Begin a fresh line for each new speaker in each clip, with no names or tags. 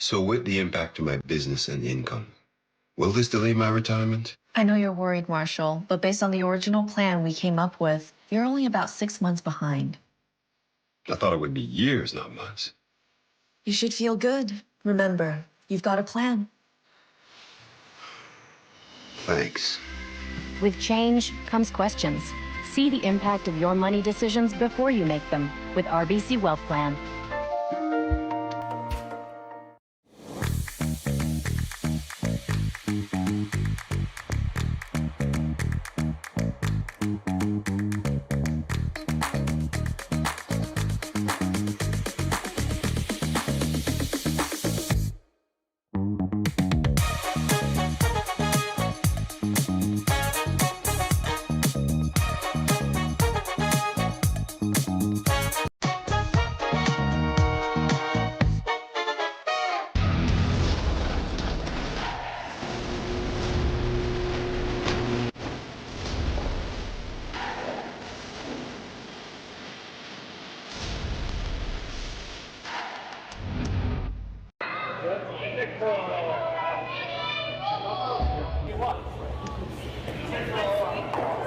So with the impact to my business and income, will this delay my retirement?
I know you're worried, Marshall, but based on the original plan we came up with, you're only about 6 months behind.
I thought it would be years, not months.
You should feel good. Remember, you've got a plan.
Thanks.
With change comes questions. See the impact of your money decisions before you make them with RBC Wealth Plan.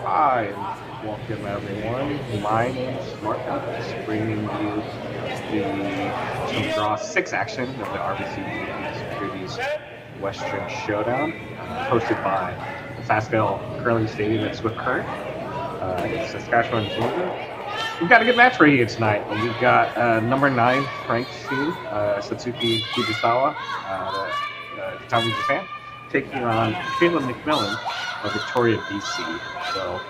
Hi, and welcome everyone. My name is Mark. I'm bringing you the Draw 6 action of the RBC Securities Western Showdown, hosted by the Sasktel Curling Stadium at Swift Current in Saskatchewan, Canada. We've got a good match for you tonight. We've got number 9 ranked team, Satsuki Fujisawa, Kitami, Japan, taking on Kayla MacMillan of Victoria, BC. So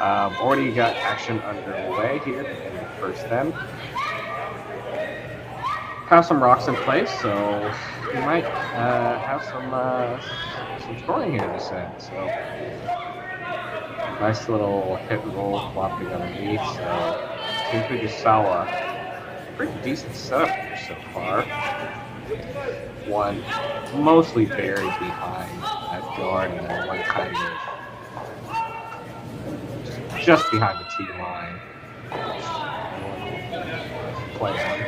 already got action underway here in the first end. Have some rocks in place, so we might have some scoring here this end. So nice little hit and roll flopping underneath. So Team Fujisawa, pretty decent setup here so far. One mostly buried behind that guard, and then one kind of just behind the tee line. Play on.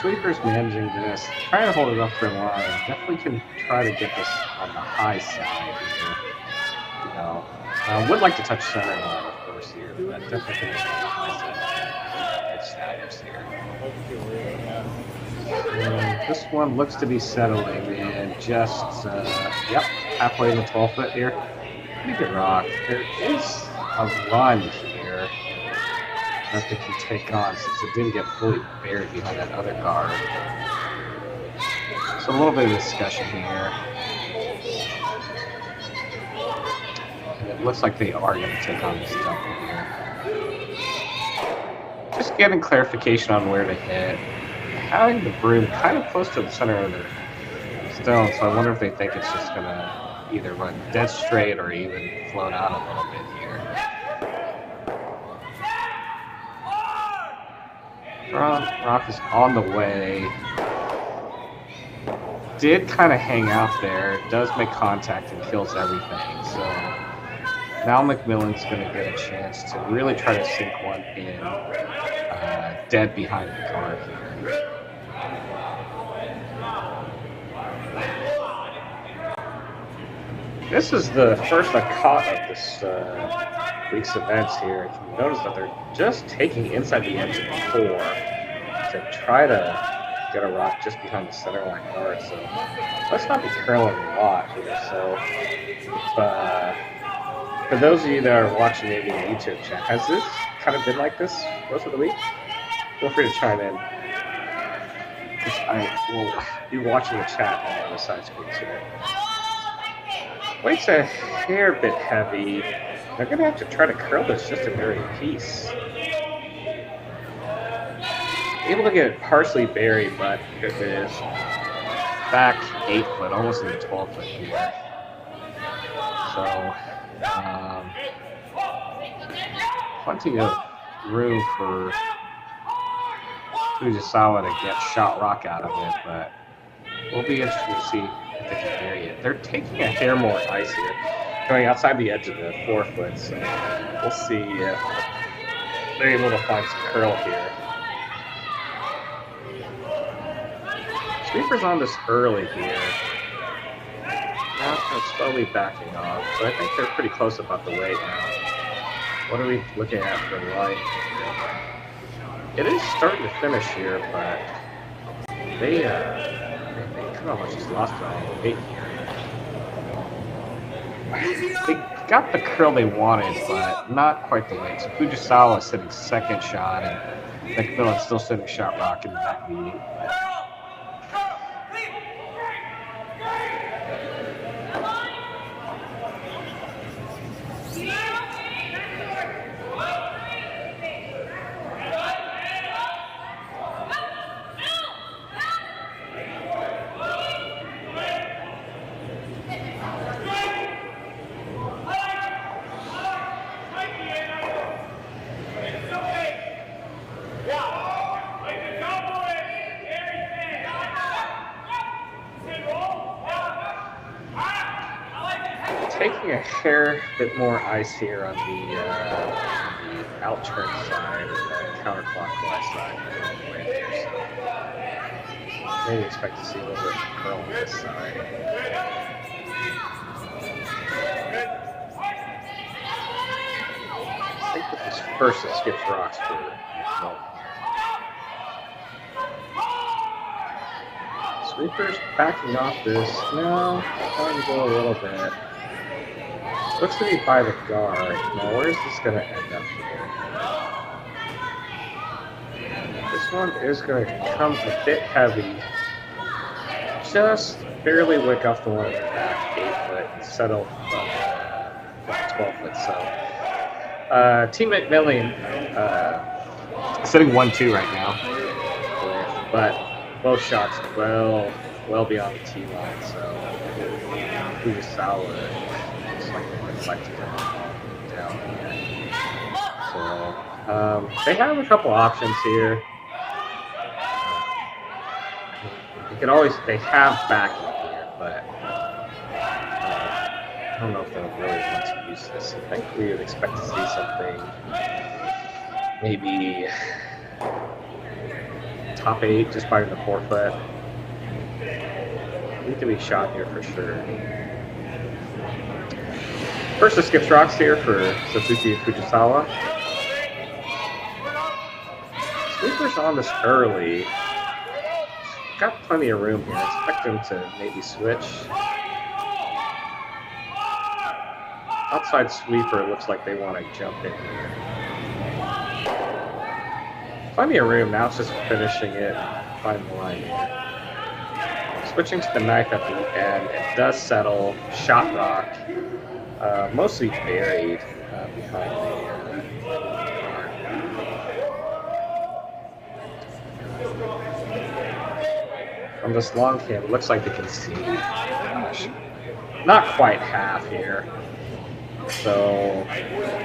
Sweeper's managing this, trying to hold it up for a line. Definitely can try to get this on the high side here. You know, would like to touch center line, of course, here, but definitely can get on the high side. Good snaps here. And this one looks to be settling in just, yep, halfway in the 12 foot here. Pretty good rock. There is a run here that they can take on since it didn't get fully buried behind that other guard. So a little bit of discussion here. And it looks like they are going to take on this double here. Just getting clarification on where to hit. Having the broom kind of close to the center of the stone, so I wonder if they think it's just going to either run dead straight or even float out a little bit here. Rock is on the way. Did kind of hang out there. Does make contact and kills everything. So now MacMillan's going to get a chance to really try to sink one in dead behind the guard here. This is the first I caught of this week's events here. If you notice that they're just taking inside the edge of the 4 to try to get a rock just behind the center line guard. So let's not be curling a lot here. So for those of you that are watching maybe in the YouTube chat, has this kind of been like this most of the week? Feel free to chime in. I will be watching the chat on the other side screen today. Weight's a hair bit heavy. They're going to have to try to curl this just to bury a piece. Able to get it partially buried, but it is back 8 foot, almost in the 12 foot here. So, plenty of room for Fujisawa to get shot rock out of it, but we'll be interested to see if they can vary it. They're taking a hair more ice here, going outside the edge of the forefoot, so we'll see if they're able to find some curl here. Sweeper's on this early here. Now kind of slowly backing off, so I think they're pretty close about the weight now. What are we looking at for light? It is starting to finish here, but they kind of just lost it all the weight here. They got the curl they wanted, but not quite the weight. So Fujisawa is sitting second shot, and MacMillan's still sitting shot rock in the back meeting. Taking a hair bit more ice here on the out-turn side, counterclockwise side. So maybe expect to see a little bit of curl on this side. I think that this first that skips rocks for MacMillan. Sweeper's backing off this. No, trying to go a little bit. Looks to be by the guard. Now, where's this going to end up here? This one is going to come a bit heavy. Just barely wick off the one at the back, 8 foot, and settle 12 foot. So, Team MacMillan sitting 1-2 right now. But both shots well beyond the tee line, so Fujisawa looks like they're reflecting down here. So they have a couple options here. They have backing here, but I don't know if they'll really want to use this. I think we would expect to see something maybe top 8 just by the forefoot. Need to be shot here for sure. First, the skips rocks here for Satsuki Fujisawa. Sweeper's on this early. Got plenty of room here. Expect him to maybe switch. Outside sweeper looks like they want to jump in here. Plenty of room. Now it's just finishing it. Find the line here. Switching to the knife at the end. It does settle. Shot rock. Mostly buried behind the guard. From this long cam, it looks like they can see. Gosh, not quite half here. So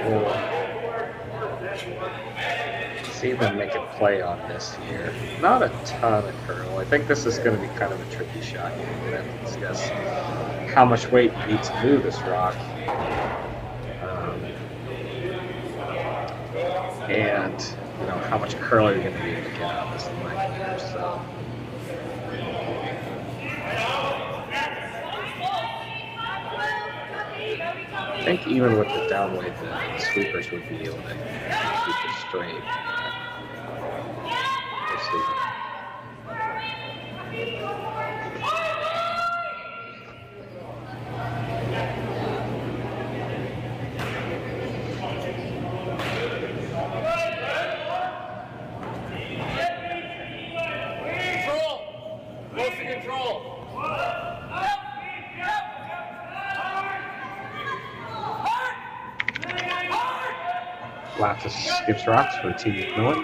we'll see them make a play on this here. Not a ton of curl. I think this is going to be kind of a tricky shot here. We're going to have to discuss how much weight you need to move this rock. And how much curl you're going to be able to get out of this line here. So I think even with the down weight, the sweepers would be able to keep it straight. We'll see. Lots of skips rocks for Team MacMillan.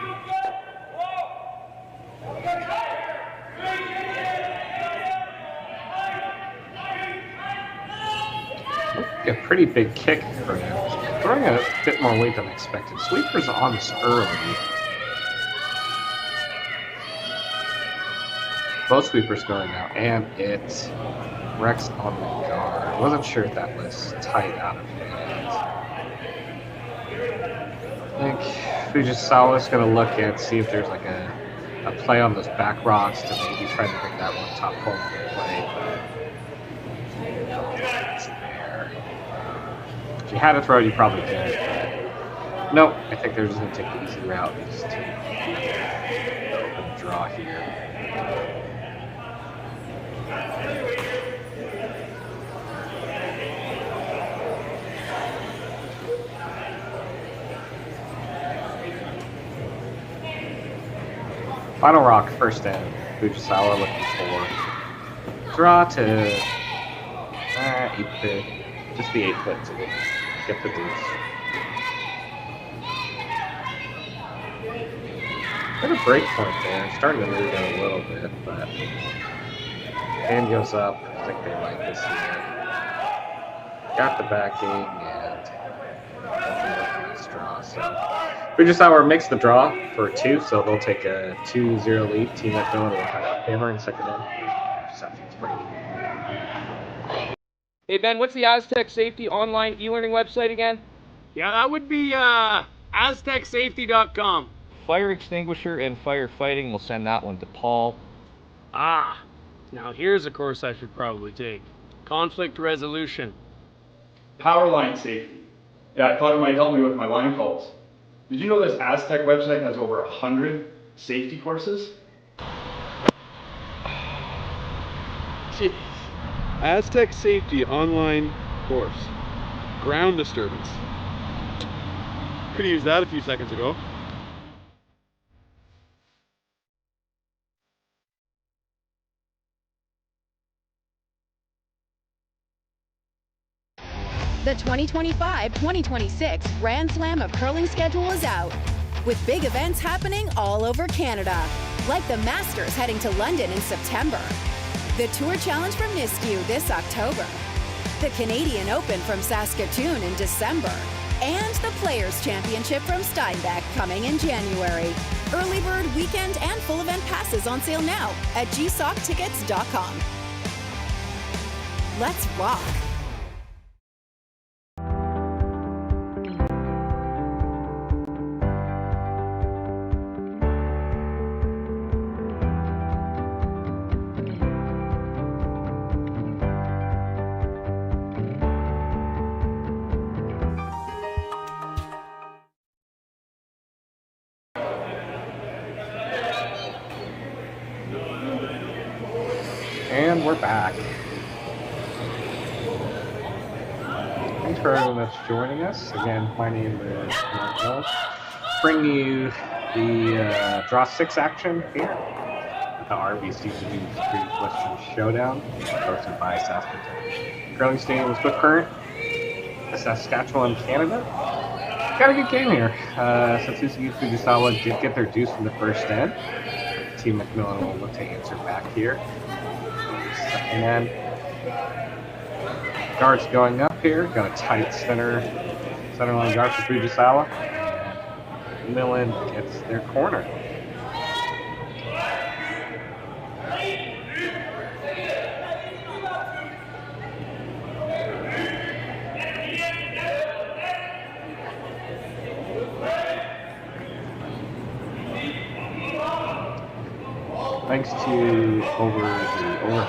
A pretty big kick for him. Throwing a bit more weight than expected. Sweeper's on this early. Both sweepers going now, and it wrecks on the guard. Wasn't sure if that was tight out of hand. I think Fujisawa's going to look at, see if there's like a play on those back rocks to maybe try to bring that one top hole into play, but it's there. If you had to throw it, you probably could. But nope, I think they're just going to take the easy route and just open the draw here. Final rock, first in. Fujisawa looking for draw to 8-foot, just the 8-foot to get the deuce. Got a break point there, starting to move it a little bit, but hand goes up. I think they like this here. Got the backing and nice draw. So Fujisawa makes the draw for 2, so they'll take a 2-0 lead. Team MacMillan will head up hammer in second in.
Hey Ben, what's the Aztec Safety online e-learning website again?
Yeah, that would be aztecsafety.com.
Fire extinguisher and firefighting, we'll send that one to Paul.
Ah, now here's a course I should probably take. Conflict resolution.
Power line safety. Yeah, I thought it might help me with my line calls. Did you know this Aztec website has over 100 safety courses?
Jeez. Aztec Safety online course. Ground disturbance. Could have used that a few seconds ago.
The 2025-2026 Grand Slam of Curling schedule is out, with big events happening all over Canada, like the Masters heading to London in September, the Tour Challenge from Nisku this October, the Canadian Open from Saskatchewan in December, and the Players' Championship from Steinbach coming in January. Early bird weekend and full event passes on sale now at gsoctickets.com. Let's rock!
And we're back. Thanks for everyone that's joining us. Again, my name is Mark Hill. Bring you the Draw 6 action here at the RBC Securities Western Showdown, hosted by Sasktel. Curling Stadium is Swift Current, Saskatchewan, Canada. Got a good game here. Satsuki Fujisawa did get their deuce from the first end. Team MacMillan will look to answer back here. Second end. Guards going up here. Got a tight center line guard for Fujisawa. And MacMillan gets their corner. Thanks to over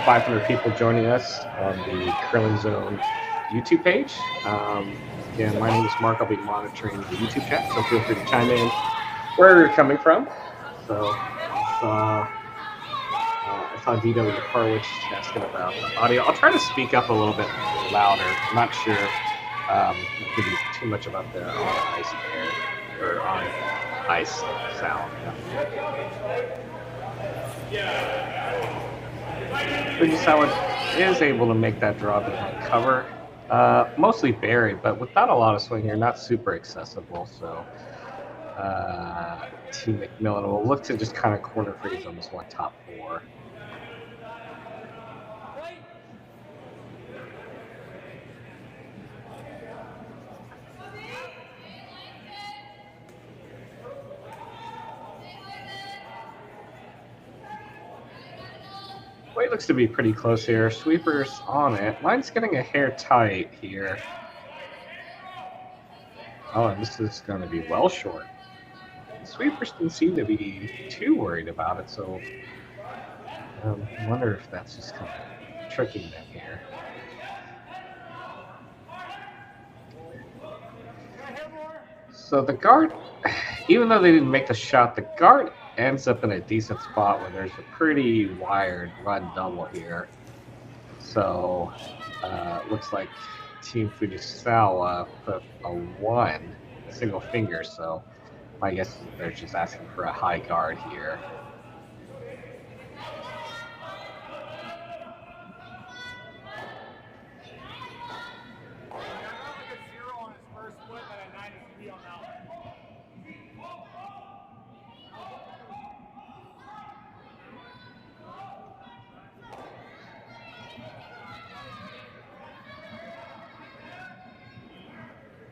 500 people joining us on the Curling Zone YouTube page. Again, my name is Mark. I'll be monitoring the YouTube chat, so feel free to chime in where you're coming from. So I saw DW Harwich asking about the audio. I'll try to speak up a little bit louder. I'm not sure I'll give you too much about the on ice air or on ice sound. Fujisawa is able to make that draw behind cover. Mostly buried, but without a lot of swing here, not super accessible. So Team MacMillan will look to just kind of corner freeze on this one top 4. Weight looks to be pretty close here. Sweeper's on it. Line's getting a hair tight here. Oh, and this is going to be well short. Sweepers didn't seem to be too worried about it, so I wonder if that's just kind of tricking them here. So the guard, even though they didn't make the shot, the guard ends up in a decent spot where there's a pretty wired run double here. So looks like Team Fujisawa put a 1, single finger, so my guess is they're just asking for a high guard here.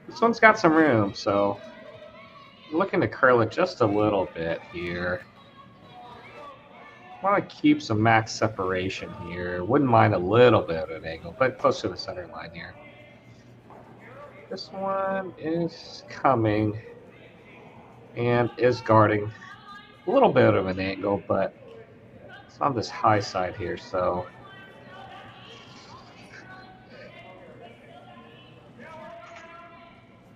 This one's got some room, so I'm looking to curl it just a little bit here. Want to keep some max separation here. Wouldn't mind a little bit of an angle, but close to the center line here. This one is coming and is guarding a little bit of an angle, but it's on this high side here, so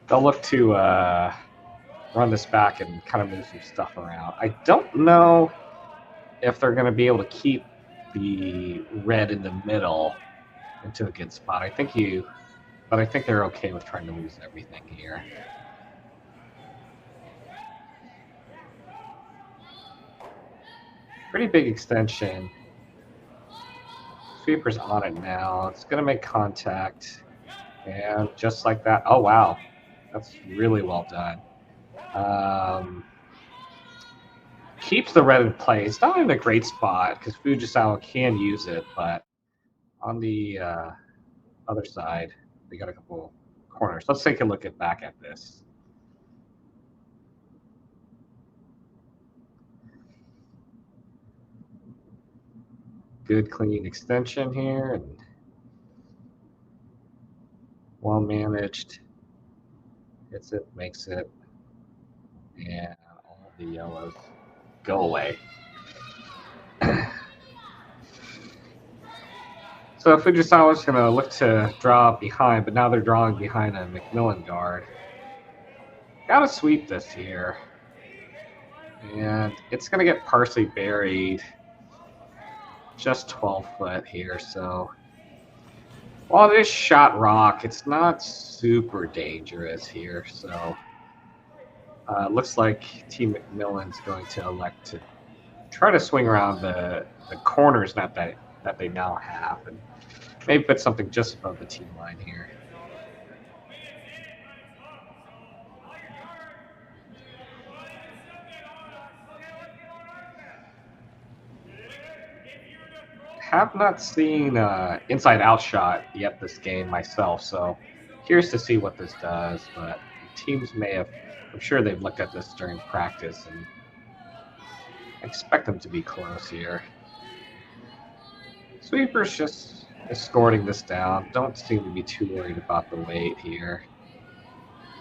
they'll look to run this back and kind of move some stuff around. I don't know if they're going to be able to keep the red in the middle into a good spot. I think they're okay with trying to lose everything here. Pretty big extension. Sweeper's on it now. It's going to make contact. And just like that, oh wow. That's really well done. Keeps the red in play. It's not in a great spot because Fujisawa can use it, but on the other side, we got a couple corners. Let's take a look back at this. Good clean extension here and well managed. Hits it, makes it, and all the yellows go away. So Fujisawa's going to look to draw behind, but now they're drawing behind a MacMillan guard. Got to sweep this here. And it's going to get partially buried. Just 12 foot here, so while it is shot rock, it's not super dangerous here, so looks like Team MacMillan's going to elect to try to swing around the corners that they now have, and maybe put something just above the team line here. Have not seen inside out shot yet this game myself, so curious to see what this does, but teams may have, I'm sure they've looked at this during practice and expect them to be close here. Sweeper's just escorting this down, don't seem to be too worried about the weight here.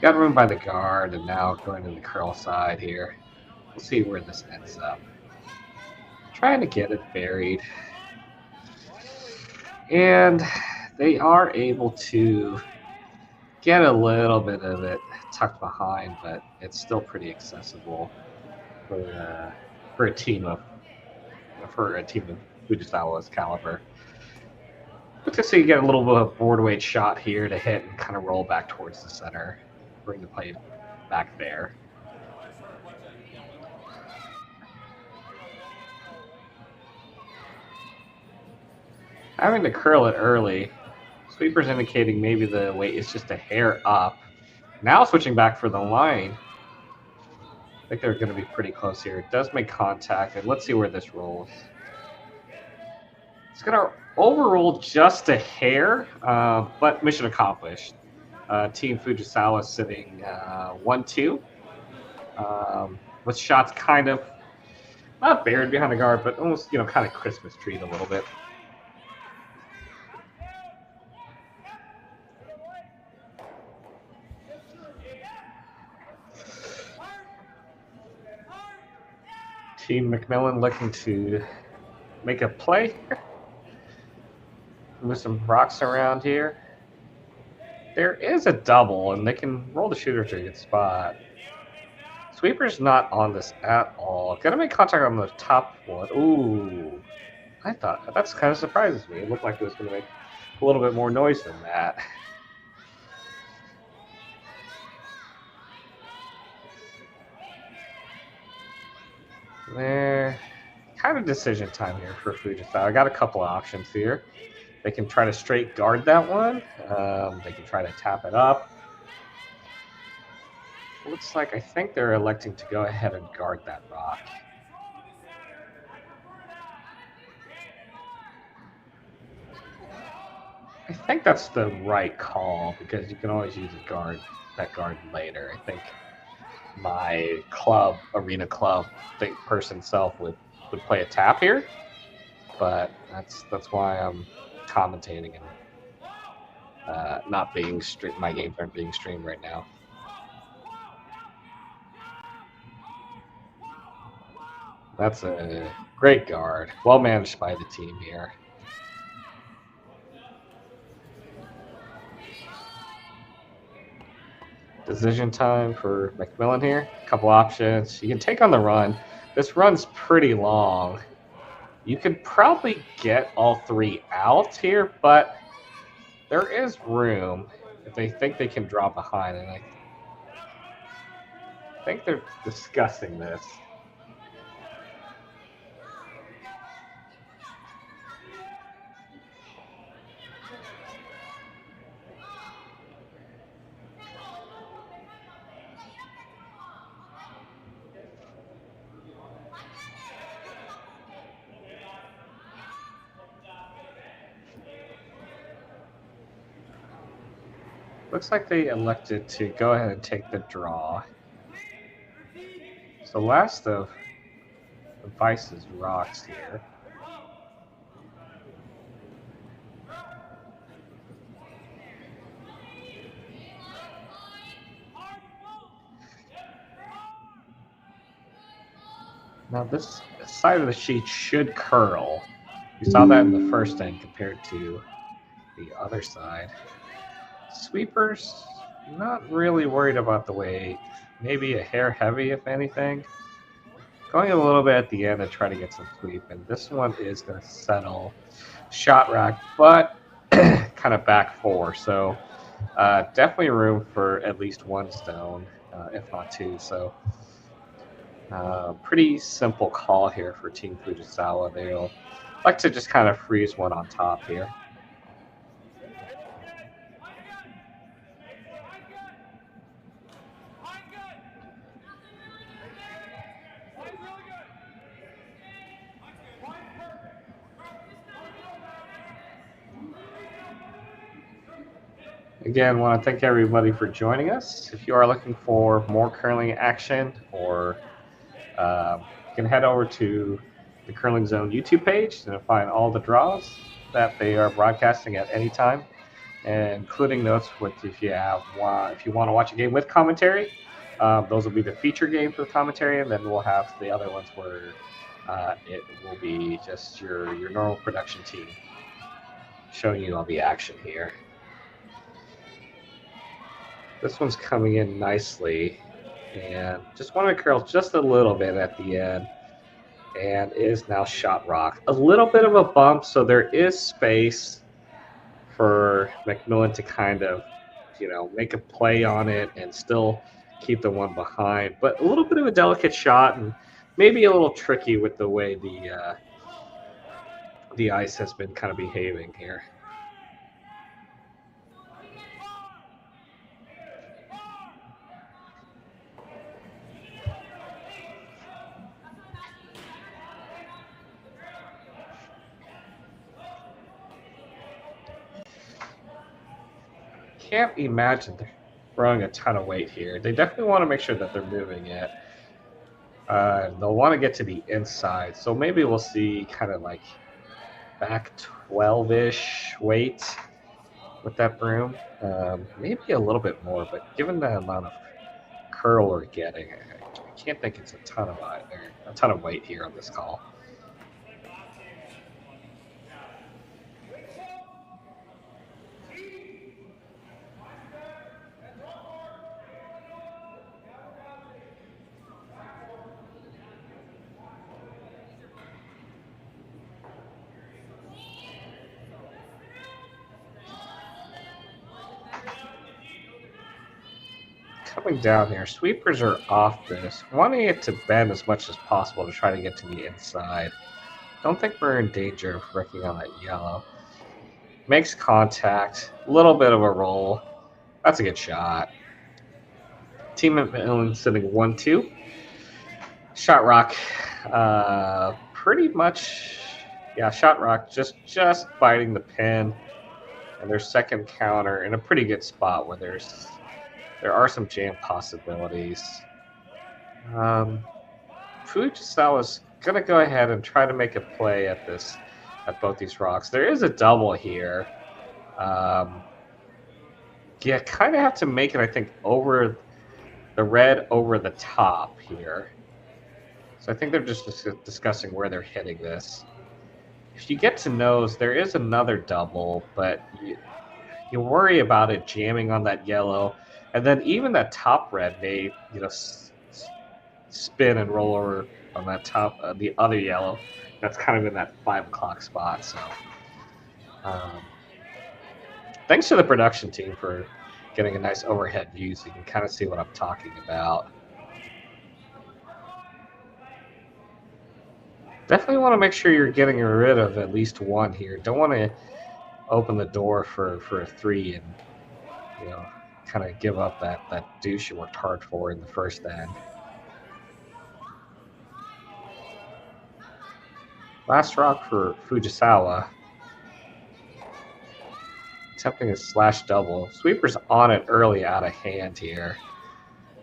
Got room by the guard and now going to the curl side here. We'll see where this ends up. Trying to get it buried. And they are able to get a little bit of it tucked behind, but it's still pretty accessible for a team of Fujisawa's caliber. Good to see you get a little bit of board weight shot here to hit and kind of roll back towards the center, bring the plate back there. Having to curl it early. Sweeper's indicating maybe the weight is just a hair up. Now switching back for the line. I think they're going to be pretty close here. It does make contact, and let's see where this rolls. It's going to overroll just a hair, but mission accomplished. Team Fujisawa sitting 1-2. With shots kind of not buried behind the guard, but almost, kind of Christmas treed a little bit. Team MacMillan looking to make a play here. Move some rocks around here. There is a double, and they can roll the shooter to a good spot. Sweeper's not on this at all. Gonna make contact on the top one. Ooh. I thought, that's kind of surprises me. It looked like it was gonna make a little bit more noise than that. There, kind of decision time here for Fujisawa. I got a couple of options here. They can try to straight guard that one. They can try to tap it up. Looks like I think they're electing to go ahead and guard that rock. I think that's the right call because you can always use that guard later. I think my arena club person self would play a tap here, but that's why I'm commentating and not being my games aren't being streamed right now. That's a great guard, well managed by the team here. Decision time for MacMillan here. A couple options. You can take on the run. This run's pretty long. You could probably get all three out here, but there is room if they think they can draw behind, and I think they're discussing this. Looks like they elected to go ahead and take the draw. So last of the Vice's rocks here. Now this side of the sheet should curl. We saw that in the first end compared to the other side. Sweepers, not really worried about the weight. Maybe a hair heavy, if anything. Going a little bit at the end to try to get some sweep. And this one is going to settle shot rack, but kind of back four. So definitely room for at least one stone, if not two. So pretty simple call here for Team Fujisawa. They'll like to just kind of freeze one on top here. Again, want to thank everybody for joining us. If you are looking for more curling action, or you can head over to the Curling Zone YouTube page and find all the draws that they are broadcasting at any time, including notes with if you want to watch a game with commentary. Those will be the feature games with commentary, and then we'll have the other ones where it will be just your normal production team showing you all the action here. This one's coming in nicely, and just want to curl just a little bit at the end, and is now shot rock. A little bit of a bump, so there is space for MacMillan to kind of, make a play on it and still keep the one behind. But a little bit of a delicate shot, and maybe a little tricky with the way the ice has been kind of behaving here. Can't imagine they're throwing a ton of weight here. They definitely want to make sure that they're moving it. They'll want to get to the inside, so maybe we'll see kind of like back 12-ish weight with that broom. Maybe a little bit more, but given the amount of curl we're getting, I can't think it's a ton of weight here on this call. Coming down here, sweepers are off this, wanting it to bend as much as possible to try to get to the inside. Don't think we're in danger of wrecking on that yellow. Makes contact, a little bit of a roll. That's a good shot. Team MacMillan sitting 1-2. Shot rock, pretty much, yeah, shot rock just biting the pin. And their second counter in a pretty good spot where there are some jam possibilities. Fujisawa's gonna go ahead and try to make a play at both these rocks. There is a double here. Yeah, kind of have to make it, I think, over the red over the top here. So I think they're just discussing where they're hitting this. If you get to nose, there is another double, but you worry about it jamming on that yellow. And then even that top red may, spin and roll over on that top, the other yellow. That's kind of in that 5 o'clock spot. So, thanks to the production team for getting a nice overhead view so you can kind of see what I'm talking about. Definitely want to make sure you're getting rid of at least one here. Don't want to open the door for a 3 and, kind of give up that deuce you worked hard for in the first end. Last rock for Fujisawa. Attempting a slash double. Sweeper's on it early out of hand here.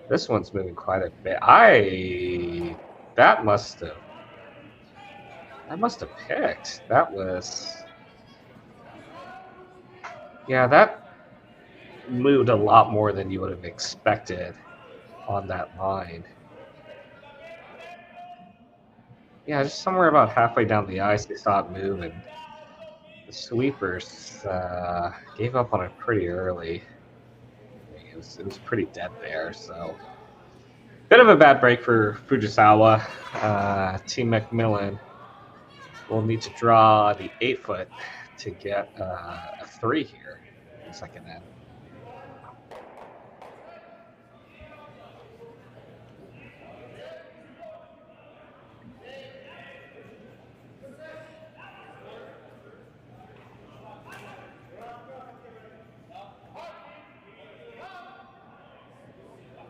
This one's moving quite a bit. That must have picked. That was... Yeah, that moved a lot more than you would have expected on that line. Yeah, just somewhere about halfway down the ice, they saw it move, and the sweepers gave up on it pretty early. It was pretty dead there, so bit of a bad break for Fujisawa. Team MacMillan will need to draw the 8-foot to get a 3 here in the second end.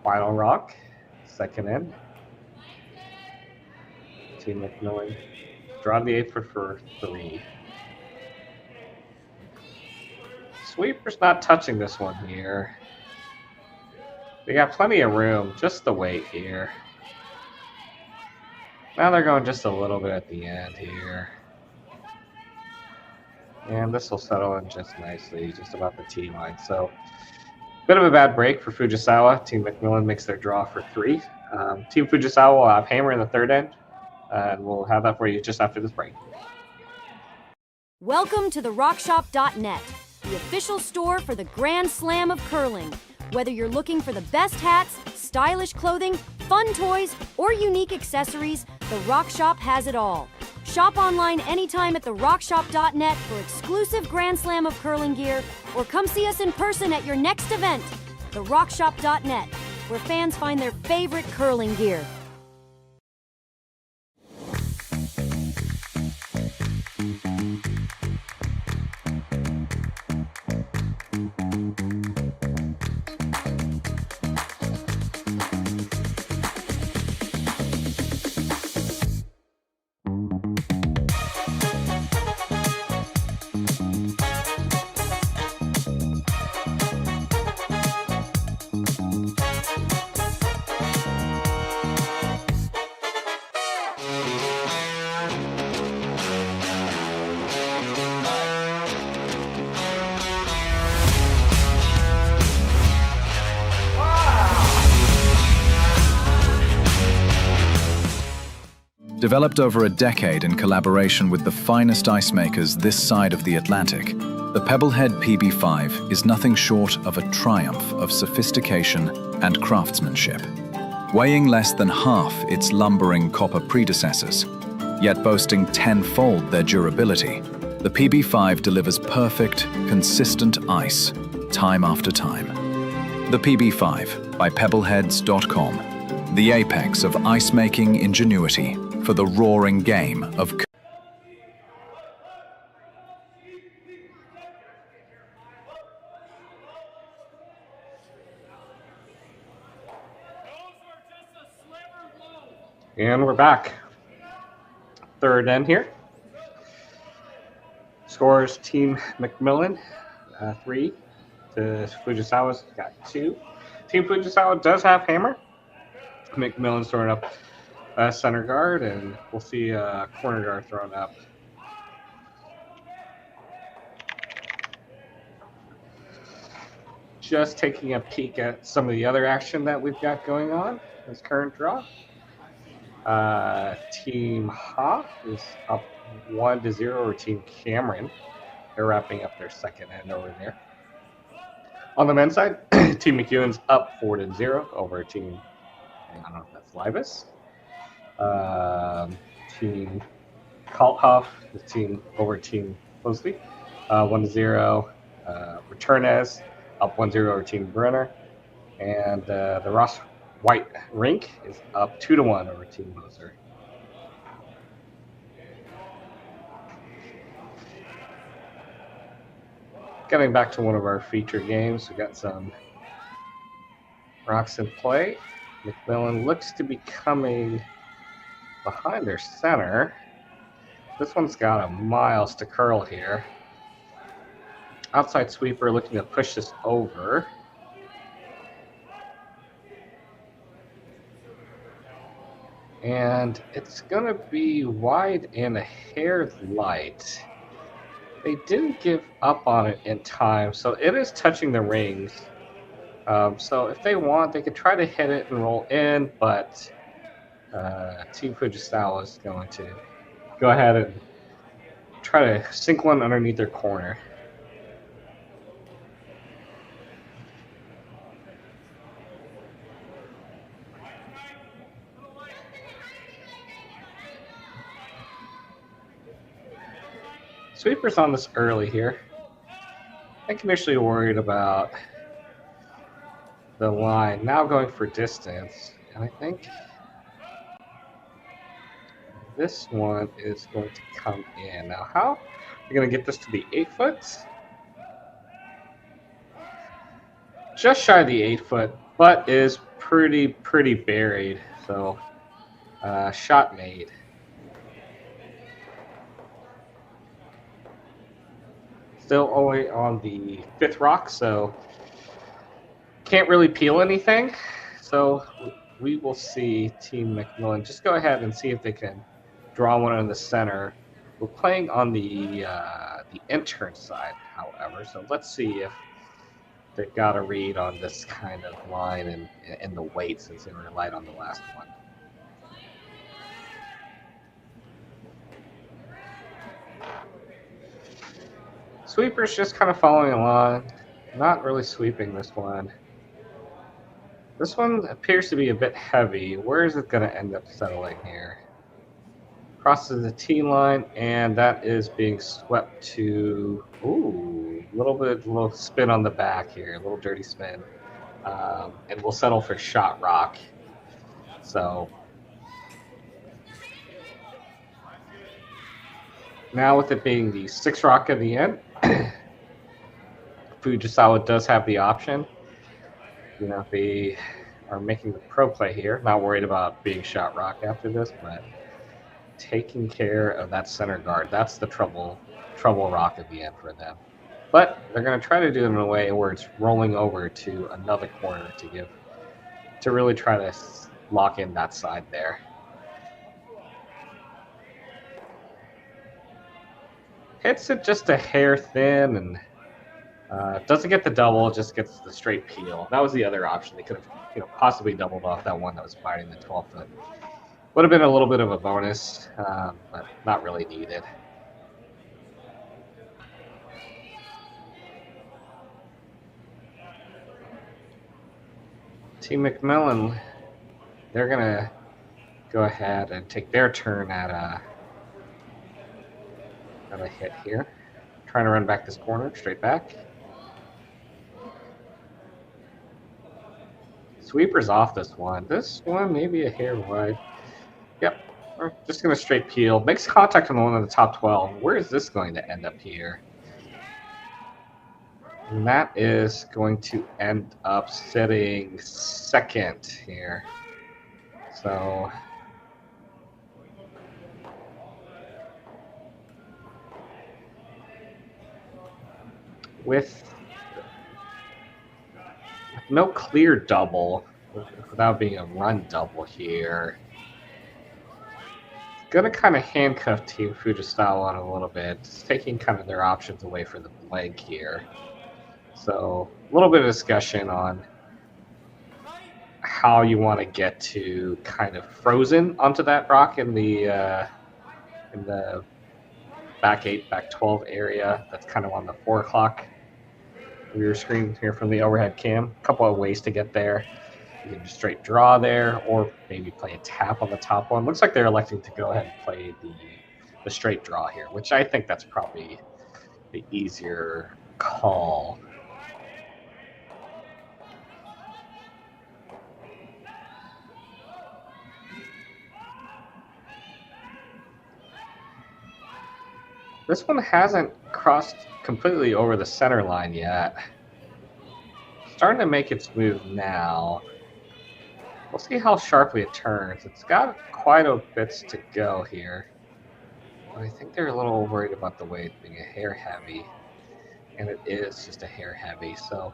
Final rock, second end. Team MacMillan draw the 8-foot for 3. Sweeper's not touching this one here. They got plenty of room, just the weight here. Now they're going just a little bit at the end here. And this will settle in just nicely, just about the T line. So, bit of a bad break for Fujisawa. Team MacMillan makes their draw for 3. Team Fujisawa will have hammer in the third end. And we'll have that for you just after this break.
Welcome to the RockShop.net, the official store for the Grand Slam of curling. Whether you're looking for the best hats, stylish clothing, fun toys, or unique accessories, the Rock Shop has it all. Shop online anytime at therockshop.net for exclusive Grand Slam of curling gear, or come see us in person at your next event. Therockshop.net, where fans find their favorite curling gear.
Developed over a decade in collaboration with the finest ice makers this side of the Atlantic, the Pebblehead PB5 is nothing short of a triumph of sophistication and craftsmanship. Weighing less than half its lumbering copper predecessors, yet boasting tenfold their durability, the PB5 delivers perfect, consistent ice, time after time. The PB5 by Pebbleheads.com, the apex of ice-making ingenuity for the roaring game of
And we're back. Third end here. Scores Team MacMillan 3 to Fujisawa's got 2. Team Fujisawa does have hammer. MacMillan's throwing up center guard, and we'll see corner guard thrown up. Just taking a peek at some of the other action that we've got going on this current draw. Team Ha is up 1-0 over Team Cameron. They're wrapping up their second end over there. On the men's side, Team McEwen's up 4-0 over Team, I don't know if that's Libus. Team Kalthoff is team over Team Mosley, 1-0. Returnez up 1-0 over Team Brenner. And the Ross White Rink is up 2-1 over Team Moser. Getting back to one of our feature games, we got some rocks in play. MacMillan looks to be coming behind their center. This one's got a miles to curl here. Outside sweeper looking to push this over. And it's going to be wide and a hair light. They didn't give up on it in time, so it is touching the rings. So if they want, they could try to hit it and roll in, but Team Fujisawa is going to go ahead and try to sink one underneath their corner. Sweeper's on this early here. I think initially worried about the line. Now going for distance. And I think this one is going to come in. Now how are you going to get this to the 8 foot? Just shy of the 8 foot, but is pretty buried. So shot made. Still only on the 5th rock, so can't really peel anything. So we will see Team MacMillan just go ahead and see if they can draw one in the center. We're playing on the intern side, however, so let's see if they've got a read on this kind of line and the weight, since they were light on the last one. Sweeper's just kind of following along, not really sweeping this one. This one appears to be a bit heavy. Where is it going to end up settling here? Crosses the T line, and that is being swept to, ooh, a little spin on the back here, a little dirty spin. And we'll settle for shot rock. So now with it being the 6 rock at the end, Fujisawa does have the option. You know, they are making the pro play here. Not worried about being shot rock after this, but taking care of that center guard. That's the trouble rock at the end for them. But they're going to try to do it in a way where it's rolling over to another corner to really try to lock in that side there. Hits it just a hair thin and doesn't get the double, just gets the straight peel. That was the other option. They could have possibly doubled off that one that was biting the 12 foot. Would have been a little bit of a bonus, but not really needed. Team MacMillan, they're going to go ahead and take their turn at a hit here. Trying to run back this corner, straight back. Sweeper's off this one. This one maybe a hair wide. Yep, we're just going to straight peel. Makes contact on the one in the top 12. Where is this going to end up here? And that is going to end up sitting second here. So with no clear double, without being a run double here, it's going to kind of handcuff Team Fujisawa on a little bit. It's taking kind of their options away from the blank here. So a little bit of discussion on how you want to get to kind of frozen onto that rock in the back 8, back 12 area. That's kind of on the 4 o'clock of your screen here from the overhead cam. A couple of ways to get there. You can just straight draw there, or maybe play a tap on the top one. Looks like they're electing to go ahead and play the straight draw here, which I think that's probably the easier call. This one hasn't crossed completely over the center line yet. Starting to make its move now. We'll see how sharply it turns. It's got quite a bits to go here. But I think they're a little worried about the weight being a hair heavy. And it is just a hair heavy. So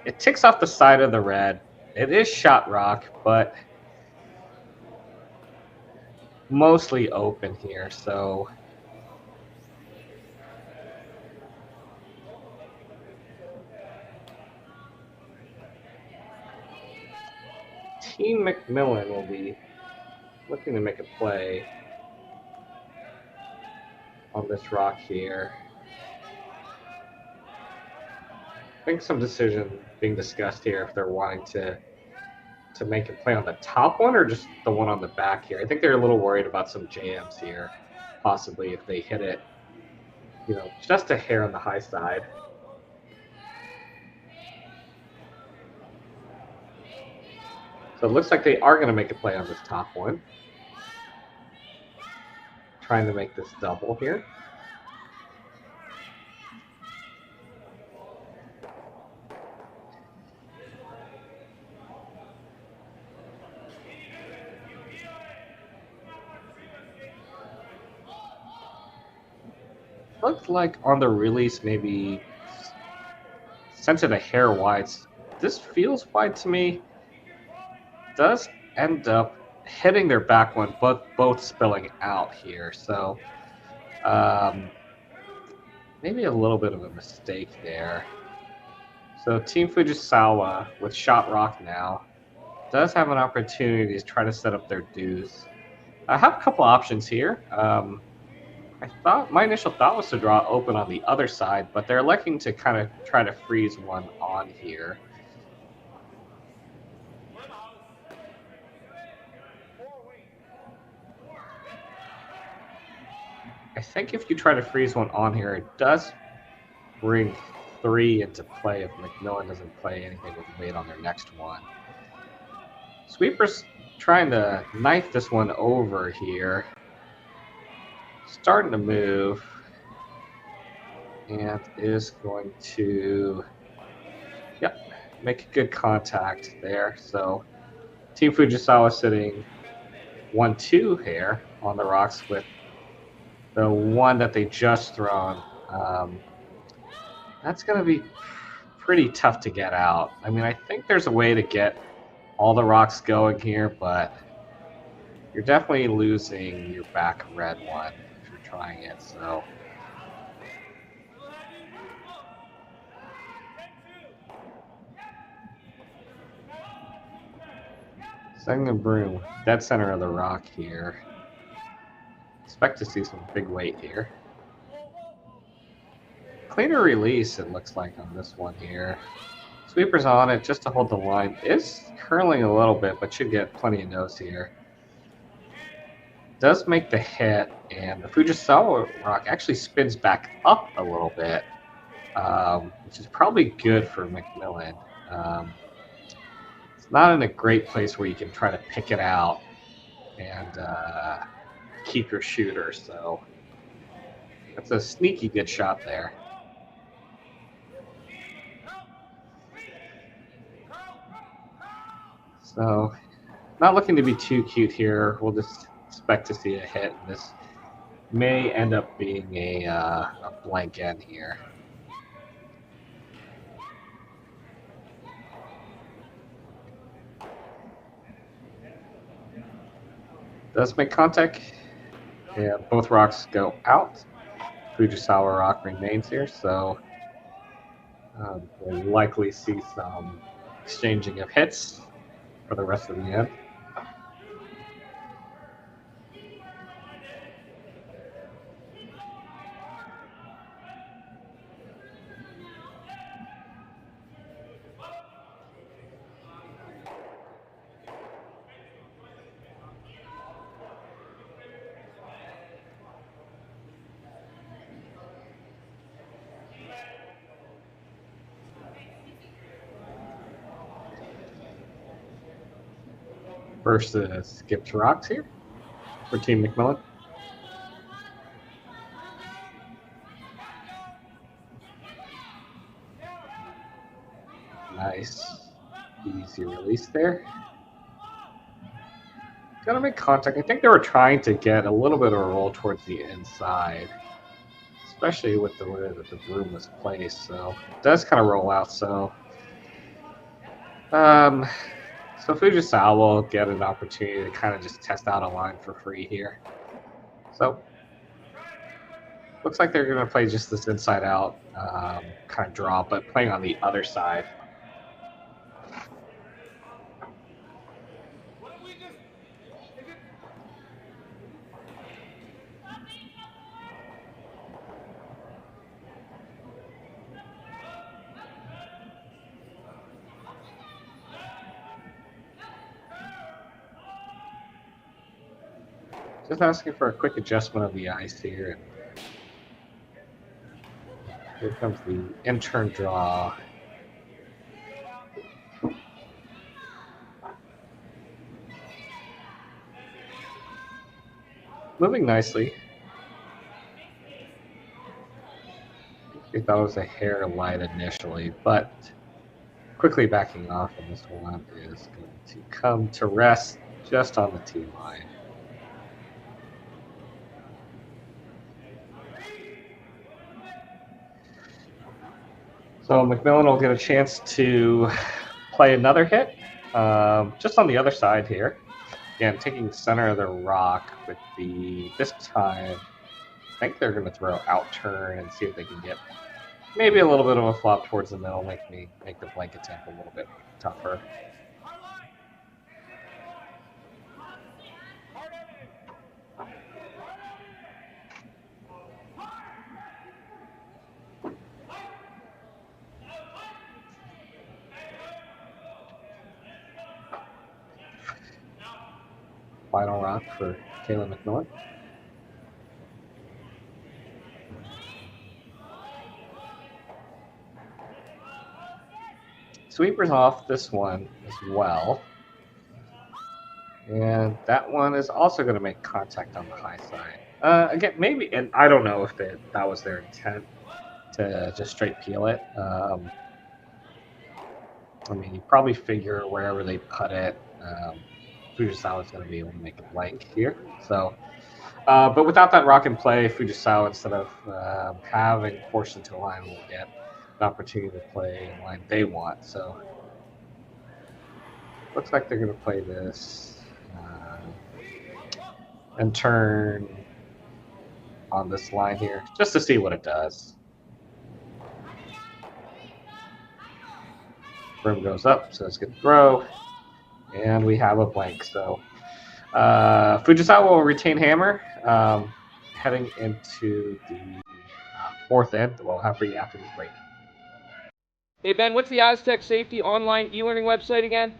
it ticks off the side of the red. It is shot rock, but mostly open here. So Team MacMillan will be looking to make a play on this rock here. I think some decision being discussed here if they're wanting to make a play on the top one or just the one on the back here. I think they're a little worried about some jams here, possibly if they hit it, you know, just a hair on the high side. So it looks like they are going to make a play on this top one. Trying to make this double here. Looks like on the release maybe sent it a hair wide. This feels wide to me. Does end up hitting their back one, but both spilling out here. So maybe a little bit of a mistake there. So Team Fujisawa with shot rock now does have an opportunity to try to set up their deuce. I have a couple options here. My initial thought was to draw open on the other side, but they're electing to kind of try to freeze one on here. I think if you try to freeze one on here, it does bring 3 into play if MacMillan doesn't play anything with weight on their next one. Sweeper's trying to knife this one over here. Starting to move. And is going to, make a good contact there. So Team Fujisawa sitting 1-2 here on the rocks with the one that they just thrown. That's going to be pretty tough to get out. I mean, I think there's a way to get all the rocks going here, but you're definitely losing your back red one if you're trying it. Setting the broom, dead center of the rock here. Expect to see some big weight here. Cleaner release, it looks like, on this one here. Sweeper's on it just to hold the line. Is curling a little bit, but should get plenty of nose here. Does make the hit, and the Fujisawa rock actually spins back up a little bit, which is probably good for MacMillan. It's not in a great place where you can try to pick it out and keep your shooter, so that's a sneaky good shot there. So, not looking to be too cute here. We'll just expect to see a hit. This may end up being a blank end here. Does make contact. Yeah, both rocks go out. Fujisawa rock remains here, so we'll likely see some exchanging of hits for the rest of the end. Versus skipped rocks here for Team MacMillan. Nice, easy release there. Gonna make contact. I think they were trying to get a little bit of a roll towards the inside, especially with the way that the broom was placed. So it does kind of roll out. So So Fujisawa will get an opportunity to kind of just test out a line for free here. So looks like they're going to play just this inside out kind of draw, but playing on the other side. Just asking for a quick adjustment of the ice here. Here comes the in-turn draw. Moving nicely. We thought it was a hair light initially, but quickly backing off, and this one is going to come to rest just on the tee line. So MacMillan will get a chance to play another hit, just on the other side here. Again, taking center of the rock with the, this time, I think they're going to throw out turn and see if they can get maybe a little bit of a flop towards the middle, make the blank attempt a little bit tougher. Final rock for Kayla MacMillan. Sweeper's off this one as well. And that one is also going to make contact on the high side. Again, maybe, and I don't know if that was their intent to just straight peel it. I mean, you probably figure wherever they put it, Fujisawa is going to be able to make a blank here. So, but without that rock in play, Fujisawa, instead of having forced into a line, will get an opportunity to play a line they want. So, looks like they're going to play this and turn on this line here, just to see what it does. Broom goes up, so it's good throw. And we have a blank. So Fujisawa will retain hammer, heading into the fourth end. We'll have for you after this break.
Hey Ben, what's the Aztec Safety online e-learning website again?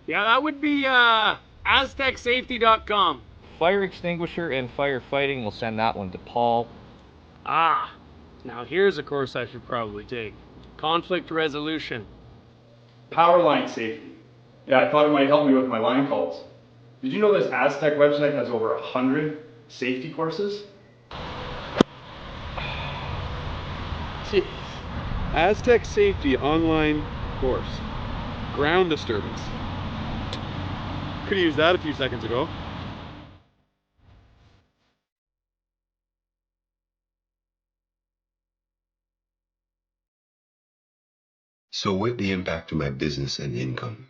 Yeah, that would be aztecsafety.com.
Fire extinguisher and firefighting. We'll send that one to Paul.
Ah, now here's a course I should probably take. Conflict resolution.
Power line safety. Yeah, I thought it might help me with my line calls. Did you know this Aztec website has over 100 safety courses?
Jeez. Aztec Safety online course. Ground disturbance. Could have used that a few seconds ago.
So with the impact to my business and income,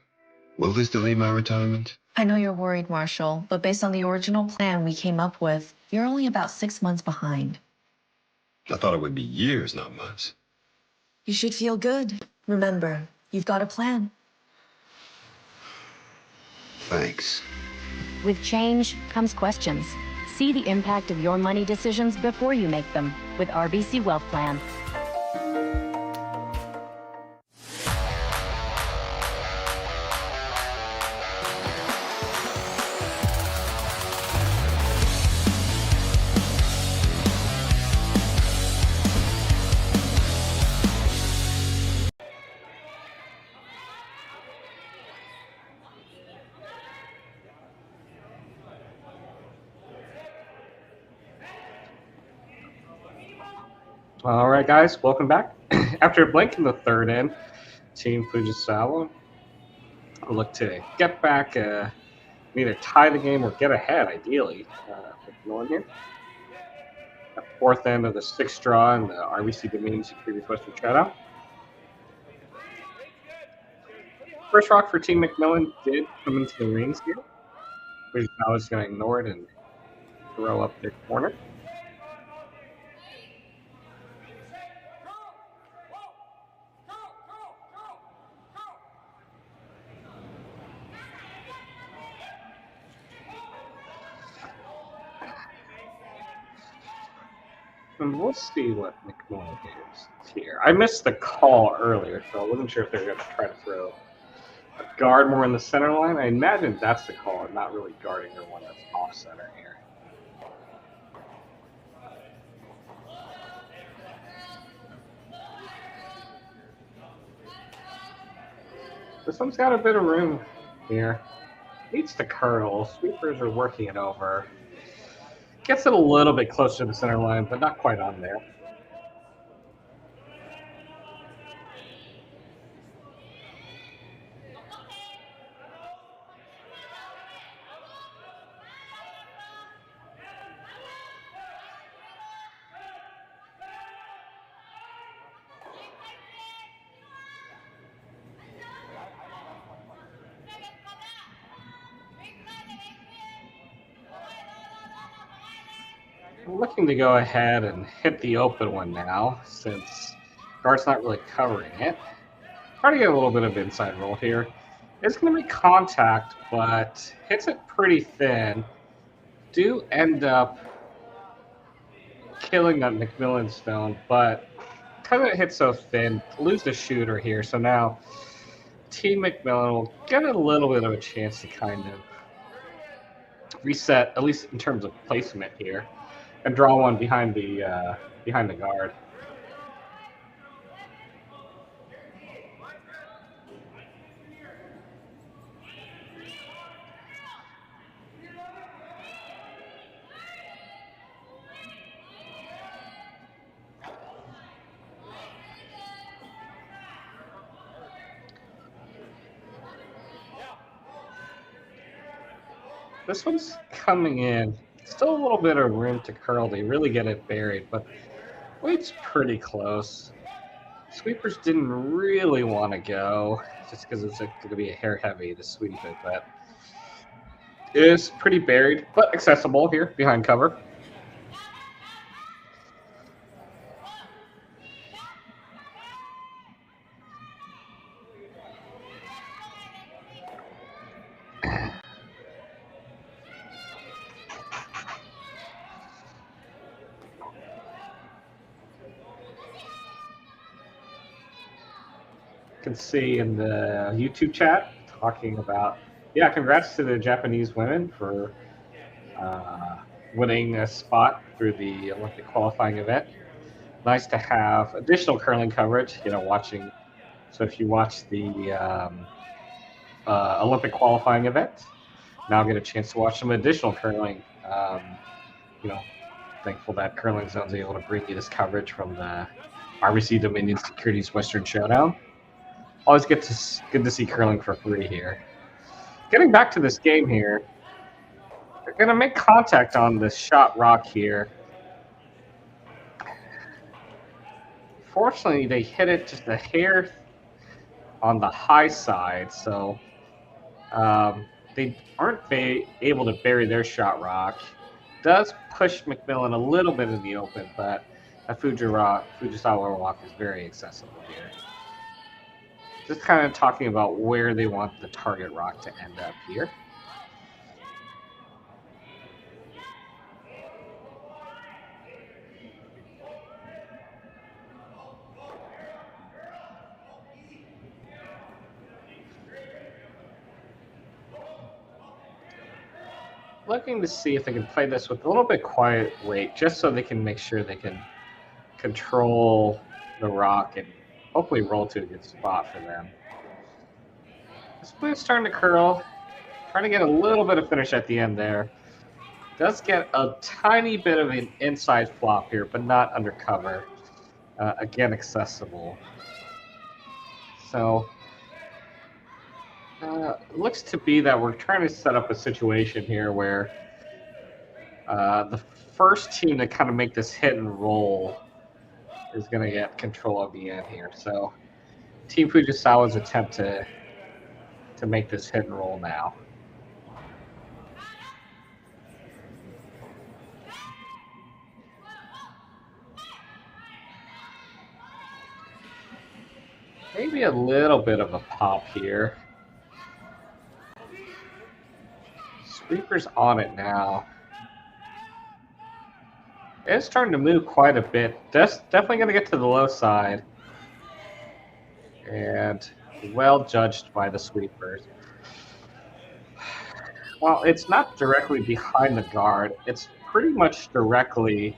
will this delay my retirement?
I know you're worried, Marshall, but based on the original plan we came up with, you're only about 6 months behind.
I thought it would be years, not months.
You should feel good. Remember, you've got a plan.
Thanks.
With change comes questions. See the impact of your money decisions before you make them with RBC Wealth Plan.
All right, guys, welcome back. After a blank in the third end, Team Fujisawa will look to get back, either tie the game or get ahead, ideally. MacMillan here. The fourth end of the sixth draw in the RBC Dominion Securities Western Showdown. First rock for Team MacMillan did come into the rings here. Fujisawa is going to ignore it and throw up their corner. And we'll see what MacMillan does here. I missed the call earlier, so I wasn't sure if they were going to try to throw a guard more in the center line. I imagine that's the call, and not really guarding the one that's off center here. This one's got a bit of room here. Needs to curl. Sweepers are working it over. Gets it a little bit closer to the center line, but not quite on there. We're looking to go ahead and hit the open one now, since guard's not really covering it. Try to get a little bit of inside roll here. It's going to be contact, but hits it pretty thin. Do end up killing that MacMillan stone, but because it hits so thin, lose the shooter here. So now Team MacMillan will get a little bit of a chance to kind of reset, at least in terms of placement here, and draw one behind the guard. This one's coming in. Still a little bit of room to curl. They really get it buried, but weight's pretty close. Sweepers didn't really want to go, just because it's going to be a hair heavy to sweep it, but it is pretty buried, but accessible here behind cover. can see in the YouTube chat talking about, yeah, congrats to the Japanese women for winning a spot through the Olympic qualifying event. Nice to have additional curling coverage, watching. So if you watch the Olympic qualifying event, now get a chance to watch some additional curling. Thankful that Curling Zone's able to bring you this coverage from the RBC Dominion Securities Western Showdown. Always good to see curling for free here. Getting back to this game here, they're going to make contact on this shot rock here. Fortunately, they hit it just a hair on the high side, so they aren't able to bury their shot rock. Does push MacMillan a little bit in the open, but that Fujisawa rock is very accessible here. Just kind of talking about where they want the target rock to end up here. Looking to see if they can play this with a little bit quiet weight, just so they can make sure they can control the rock and hopefully roll to a good spot for them. This blue's starting to curl, trying to get a little bit of finish at the end there. Does get a tiny bit of an inside flop here, but not undercover. Again, accessible. So looks to be that we're trying to set up a situation here where the first team to kind of make this hit and roll is going to get control of the end here. So Team Fujisawa's attempt to make this hit and roll now. Maybe a little bit of a pop here. Sweeper's on it now. It's starting to move quite a bit. Definitely going to get to the low side. And well judged by the sweepers. Well, it's not directly behind the guard. It's pretty much directly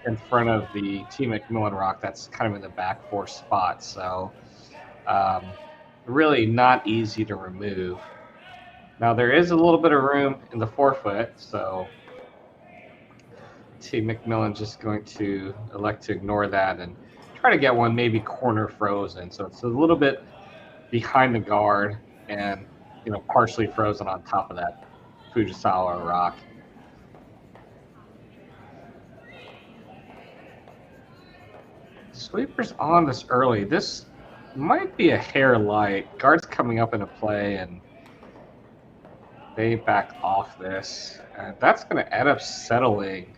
in front of the Team MacMillan rock that's kind of in the back four spot. So really not easy to remove. Now there is a little bit of room in the forefoot, so Team MacMillan just going to elect to ignore that and try to get one maybe corner frozen. So it's a little bit behind the guard and partially frozen on top of that Fujisawa rock. Sweeper's on this early. This might be a hair light. Guard's coming up into play and they back off this. And that's going to end up settling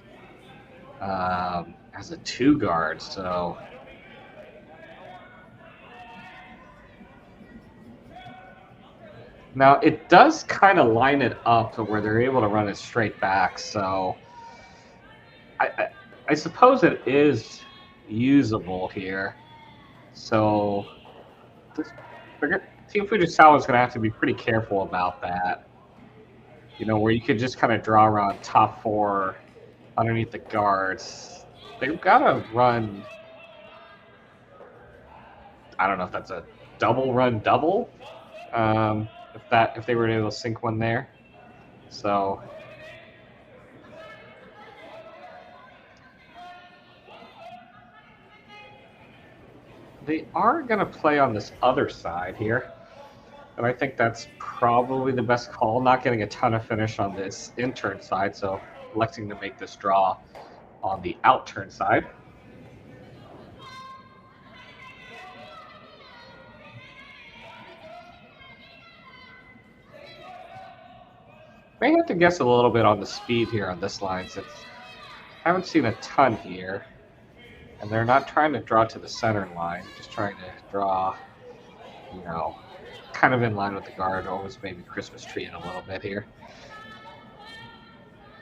as a 2 guard. So now it does kind of line it up to where they're able to run it straight back. So I suppose it is usable here. So Team Fujisawa is going to have to be pretty careful about that. Where you could just kind of draw around top 4 underneath the guards. They've got to run, I don't know if that's a double run double, if they were able to sink one there. So they are going to play on this other side here. And I think that's probably the best call. Not getting a ton of finish on this in-turn side, so electing to make this draw on the out-turn side. May have to guess a little bit on the speed here on this line, since I haven't seen a ton here. And they're not trying to draw to the center line, just trying to draw, kind of in line with the guard, almost maybe Christmas tree in a little bit here.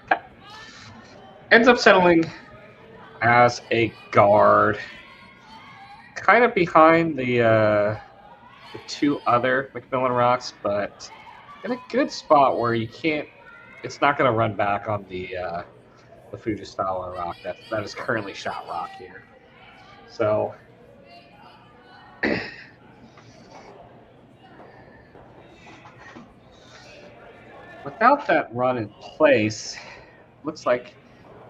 Okay. Ends up settling as a guard, kind of behind the the two other MacMillan rocks, but in a good spot where you can't. It's not going to run back on the Fujisawa rock that is currently shot rock here. So without that run in place, looks like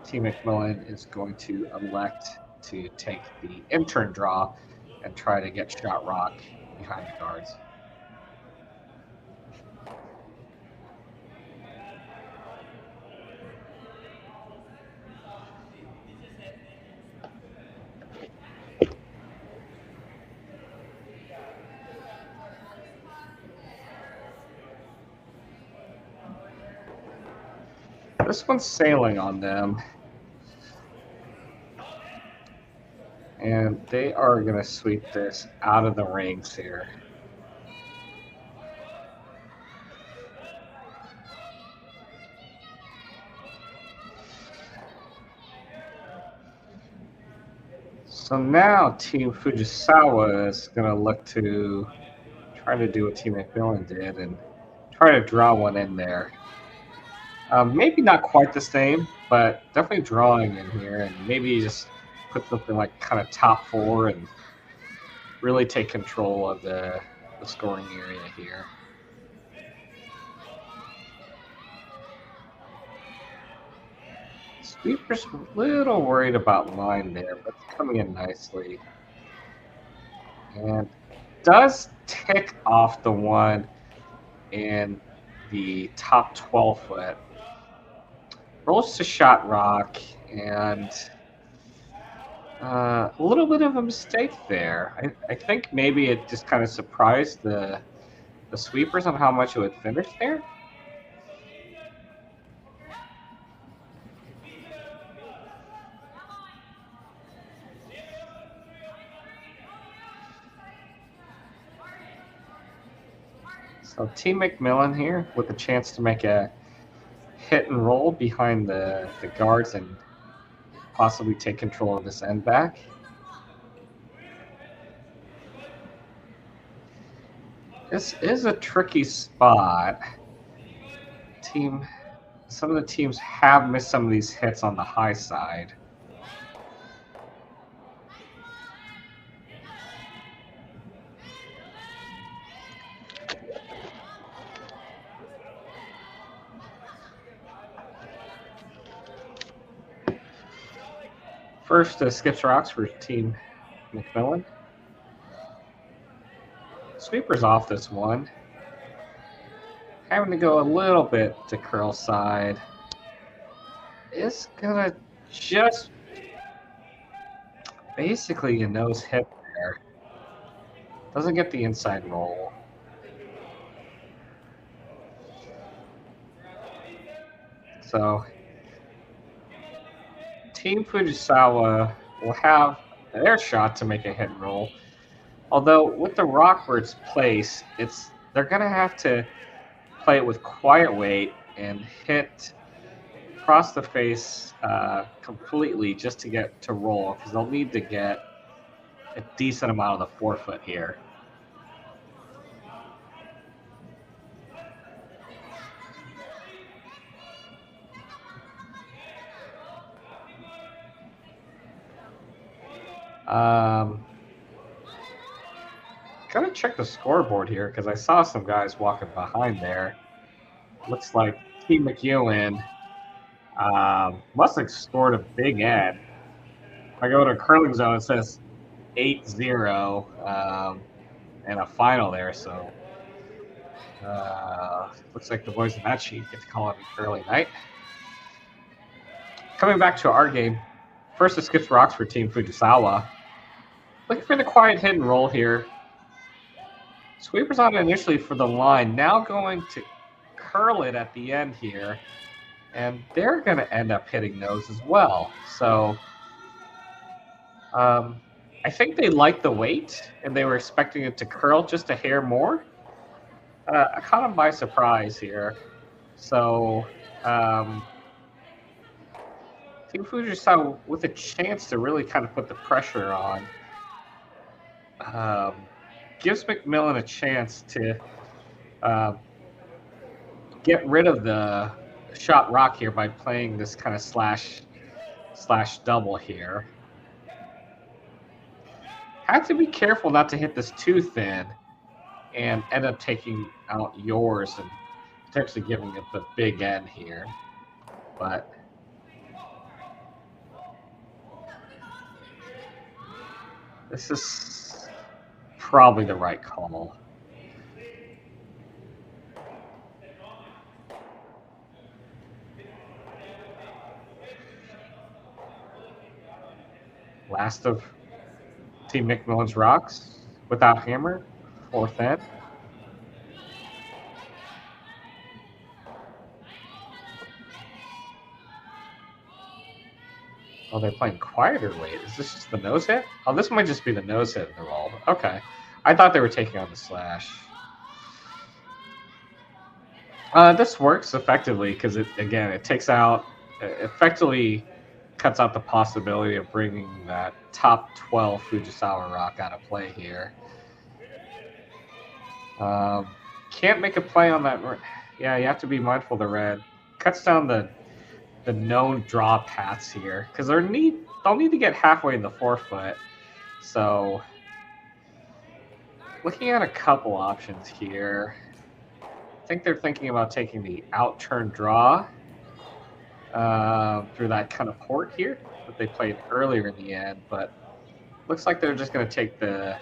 Team MacMillan is going to elect to take the intern draw and try to get shot rock behind the guards. This one's sailing on them. And they are going to sweep this out of the rings here. So now Team Fujisawa is going to look to try to do what Team MacMillan did and try to draw one in there. Maybe not quite the same, but definitely drawing in here, and maybe just put something like kind of top four and really take control of the scoring area here. Sweeper's a little worried about line there, but it's coming in nicely. And does tick off the one in the top 12 foot. Rolls to shot rock, and a little bit of a mistake there. I think maybe it just kind of surprised the sweepers on how much it would finish there. So Team MacMillan here with a chance to make a hit and roll behind the guards and possibly take control of this end back. This is a tricky spot. Some of the teams have missed some of these hits on the high side. First, skips rocks for Team MacMillan. Sweeper's off this one. Having to go a little bit to curl side. Is gonna just basically a nose hit there. Doesn't get the inside roll. So Team Fujisawa will have their shot to make a hit and roll. Although with the Rockbird's place, they're gonna have to play it with quiet weight and hit across the face completely just to get to roll, because they'll need to get a decent amount of the 4 foot here. Gotta check the scoreboard here because I saw some guys walking behind there. Looks like Team MacMillan must have scored a big end. If I go to curling zone, it says 8-0 and a final there. So looks like the boys in that sheet get to call it a curling night. Coming back to our game, first it skips rocks for Team Fujisawa. Looking for the quiet hit and roll here. Sweeper's on initially for the line, now going to curl it at the end here, and they're going to end up hitting those as well. So I think they liked the weight, and they were expecting it to curl just a hair more. I caught them by surprise here. So Team Fujisawa with a chance to really kind of put the pressure on. gives MacMillan a chance to get rid of the shot rock here by playing this kind of slash double here. Have to be careful not to hit this too thin and end up taking out yours and potentially giving it the big end here. But this is probably the right call. Last of Team MacMillan's rocks without hammer, 4th end. Oh, they're playing quieter late. Is this just the nose hit? Oh, this might just be the nose hit in the roll. Okay. I thought they were taking on the slash. This works effectively because, it takes out, effectively cuts out the possibility of bringing that top 12 Fujisawa rock out of play here. Can't make a play on that. Yeah, you have to be mindful of the red. Cuts down the known draw paths here because they'll need to get halfway in the forefoot. So looking at a couple options here, I think they're thinking about taking the out turn draw through that kind of port here that they played earlier in the end, but looks like they're just going to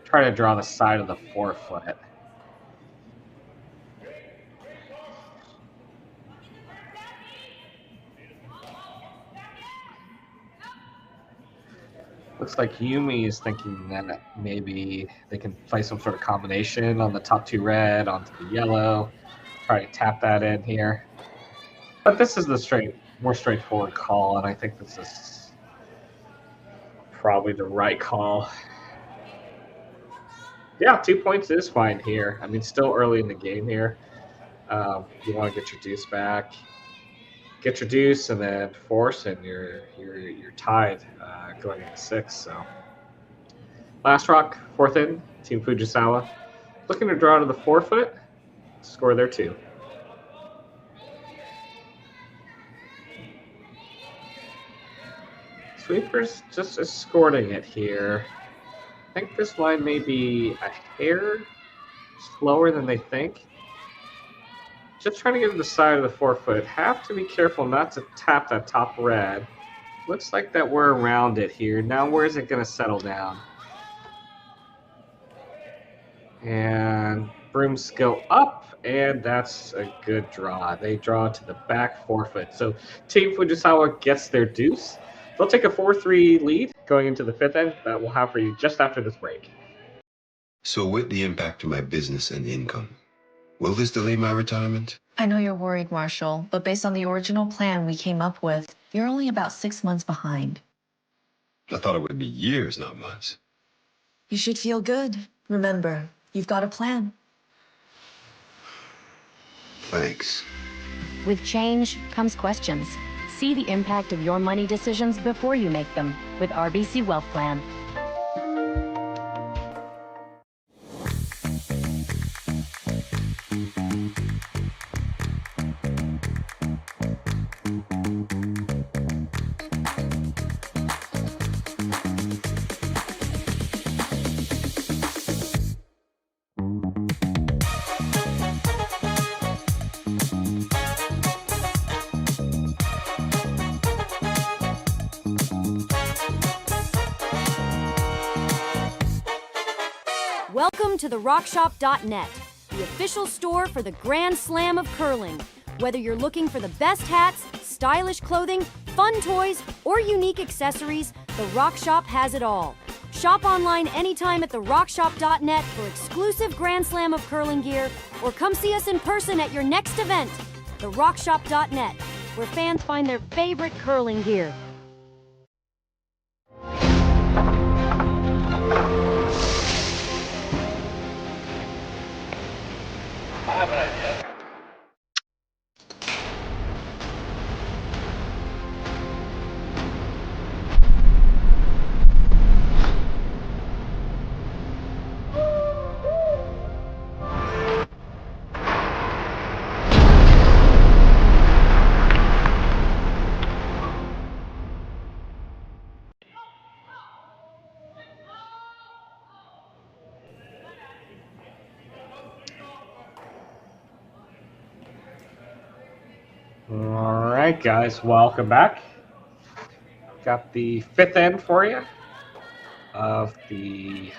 try to draw the side of the forefoot. Looks like Yumi is thinking that maybe they can play some sort of combination on the top 2 red onto the yellow, try to tap that in here. But this is the more straightforward call, and I think this is probably the right call. Yeah, 2 points is fine here. I mean, still early in the game here. You want to get your deuce back. Get your deuce and then force, and you're tied going into 6. So last rock, 4th in, Team Fujisawa, looking to draw to the forefoot, score there too. Sweeper's just escorting it here. I think this line may be a hair slower than they think. Just trying to get to the side of the forefoot. Have to be careful not to tap that top red. Looks like that we're around it here. Now where is it going to settle down? And brooms go up, and that's a good draw. They draw to the back forefoot. So Team Fujisawa gets their deuce. They'll take a 4-3 lead going into the 5th end that we'll have for you just after this break.
So with the impact to my business and income, will this delay my retirement?
I know you're worried, Marshall, but based on the original plan we came up with, you're only about 6 months behind.
I thought it would be years, not months.
You should feel good. Remember, you've got a plan.
Thanks.
With change comes questions. See the impact of your money decisions before you make them with RBC Wealth Plan.
Welcome to therockshop.net, the official store for the Grand Slam of curling. Whether you're looking for the best hats, stylish clothing, fun toys, or unique accessories, The Rock Shop has it all. Shop online anytime at therockshop.net for exclusive Grand Slam of curling gear, or come see us in person at your next event. Therockshop.net, where fans find their favorite curling gear.
I have an idea.
Alright guys, welcome back. Got the fifth end for you of the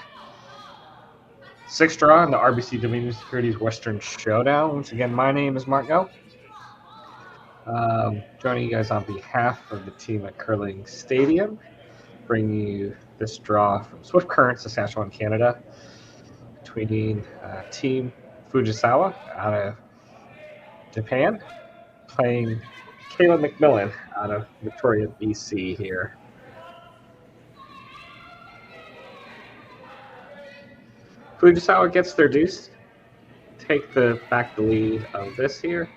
sixth draw in the RBC Dominion Securities Western Showdown. Once again, my name is Marco. Joining you guys on behalf of the team at Curling Stadium, bringing you this draw from Swift Current, Saskatchewan, Canada, between Team Fujisawa out of Japan, playing Kayla MacMillan out of Victoria, BC here. Fujisawa gets their deuce, take back the lead of this game.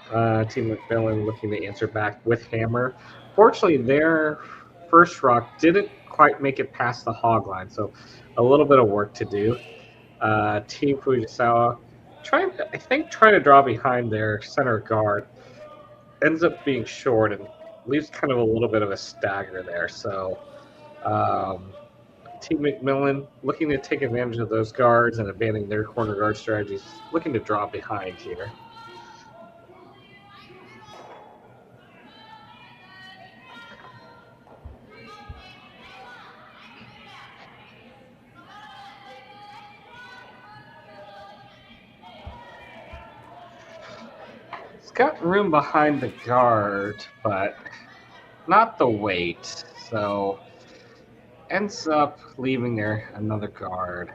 Team MacMillan looking to answer back with hammer. Fortunately, their first rock didn't quite make it past the hog line, so a little bit of work to do. Team Fujisawa trying to draw behind their center guard, ends up being short and leaves kind of a little bit of a stagger there. So Team MacMillan looking to take advantage of those guards and abandoning their corner guard strategies, looking to draw behind here. It's got room behind the guard, but not the weight, so ends up leaving there another guard.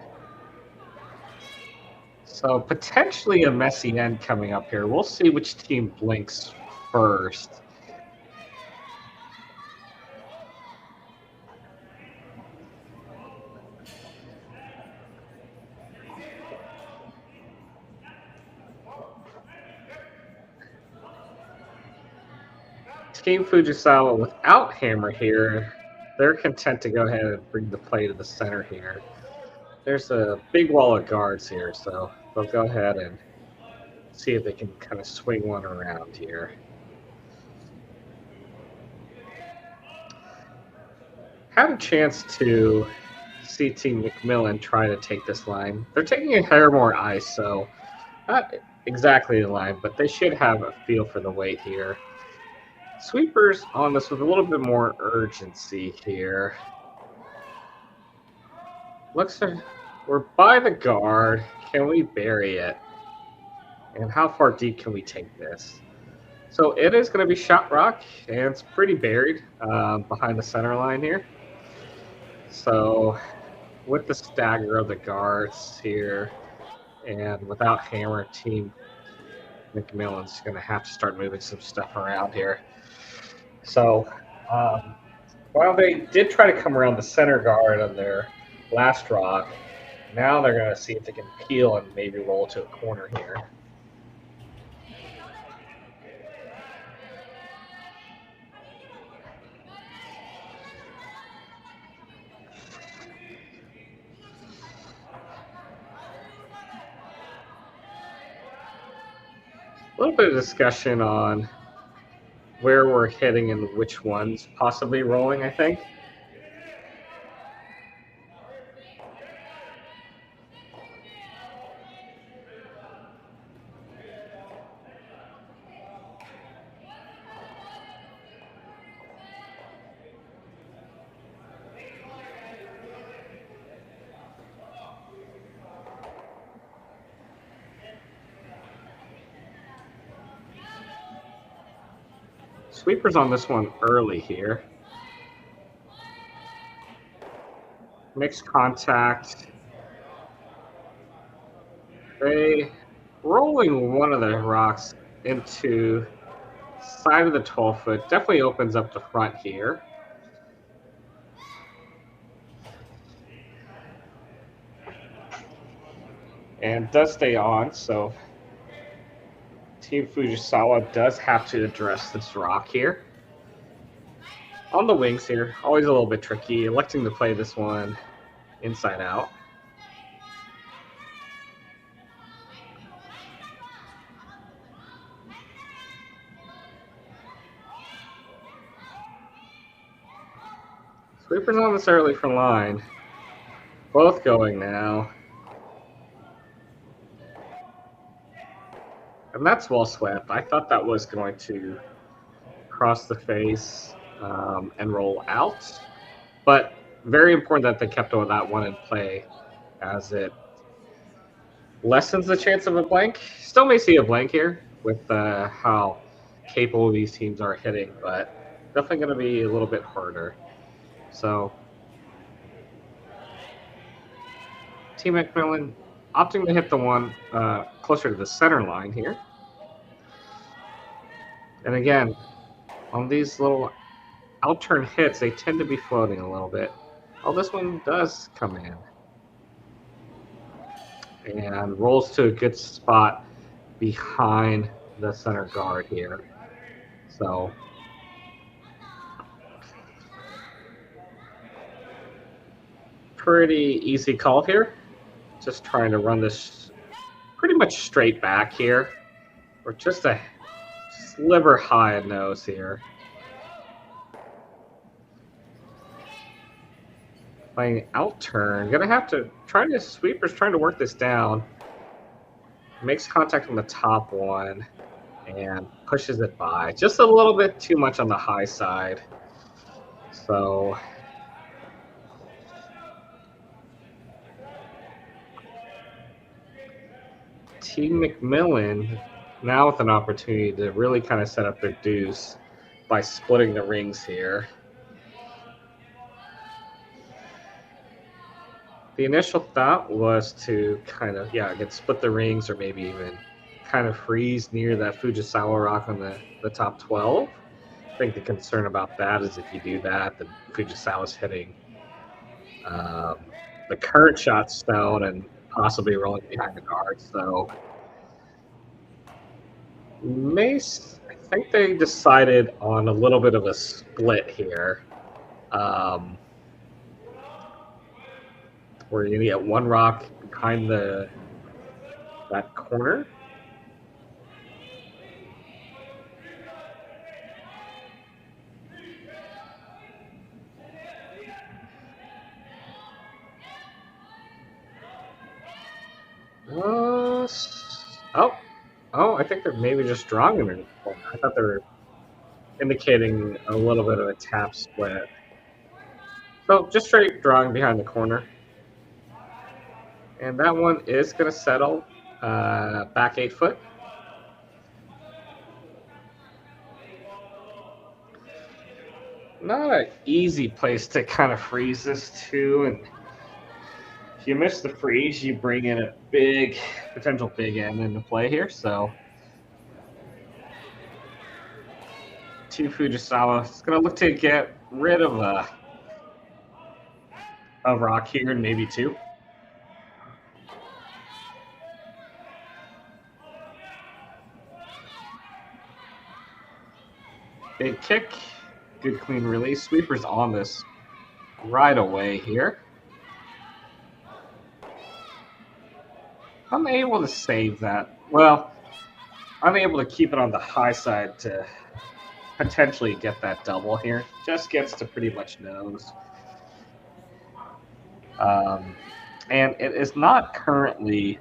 So potentially a messy end coming up here. We'll see which team blinks first. Team Fujisawa without hammer here, they're content to go ahead and bring the play to the center here. There's a big wall of guards here, so they'll go ahead and see if they can kind of swing one around here. Had a chance to see Team MacMillan try to take this line. They're taking a hair more ice, so not exactly the line, but they should have a feel for the weight here. Sweepers on this with a little bit more urgency here. Looks like we're by the guard. Can we bury it? And how far deep can we take this? So it is going to be shot rock, and it's pretty buried behind the center line here. So with the stagger of the guards here, and without hammer, Team MacMillan's going to have to start moving some stuff around here. So while they did try to come around the center guard on their last rock, now they're going to see if they can peel and maybe roll to a corner here. A little bit of discussion on where we're hitting and which ones possibly rolling, I think. Sweepers on this one early here. Makes contact. They rolling one of the rocks into side of the 12-foot. Definitely opens up the front here. And does stay on, so Team Fujisawa does have to address this rock here. On the wings here, always a little bit tricky, electing to play this one inside out. Sweepers on this early from line. Both going now. And that's well swept. I thought that was going to cross the face and roll out. But very important that they kept that one in play, as it lessens the chance of a blank. Still may see a blank here with how capable these teams are hitting, but definitely going to be a little bit harder. So Team MacMillan opting to hit the one closer to the center line here. And again, on these little out-turn hits, they tend to be floating a little bit. Oh, this one does come in. And rolls to a good spot behind the center guard here. So pretty easy call here. Just trying to run this pretty much straight back here. Or just a sliver high nose here. Playing out turn. Gonna have to sweeper's trying to work this down. Makes contact on the top one and pushes it by. Just a little bit too much on the high side. So Team MacMillan now with an opportunity to really kind of set up their deuce by splitting the rings here. The initial thought was to kind of, again, split the rings or maybe even kind of freeze near that Fujisawa rock on the top 12. I think the concern about that is if you do that, then Fujisawa's hitting the current shot stone and possibly rolling behind the guard. So Mace, I think they decided on a little bit of a split here. Where you're gonna get one rock behind that corner. I think they're maybe just drawing them in the corner. I thought they were indicating a little bit of a tap split. So just straight drawing behind the corner. And that one is going to settle back 8 foot. Not an easy place to kind of freeze this too. And if you miss the freeze, you bring in a potential big end into play here. So Team Fujisawa is going to look to get rid of a rock here and maybe two. Big kick, good clean release. Sweeper's on this right away here. Unable to save that. Well, unable to keep it on the high side to potentially get that double here. Just gets to pretty much nose. And it is not currently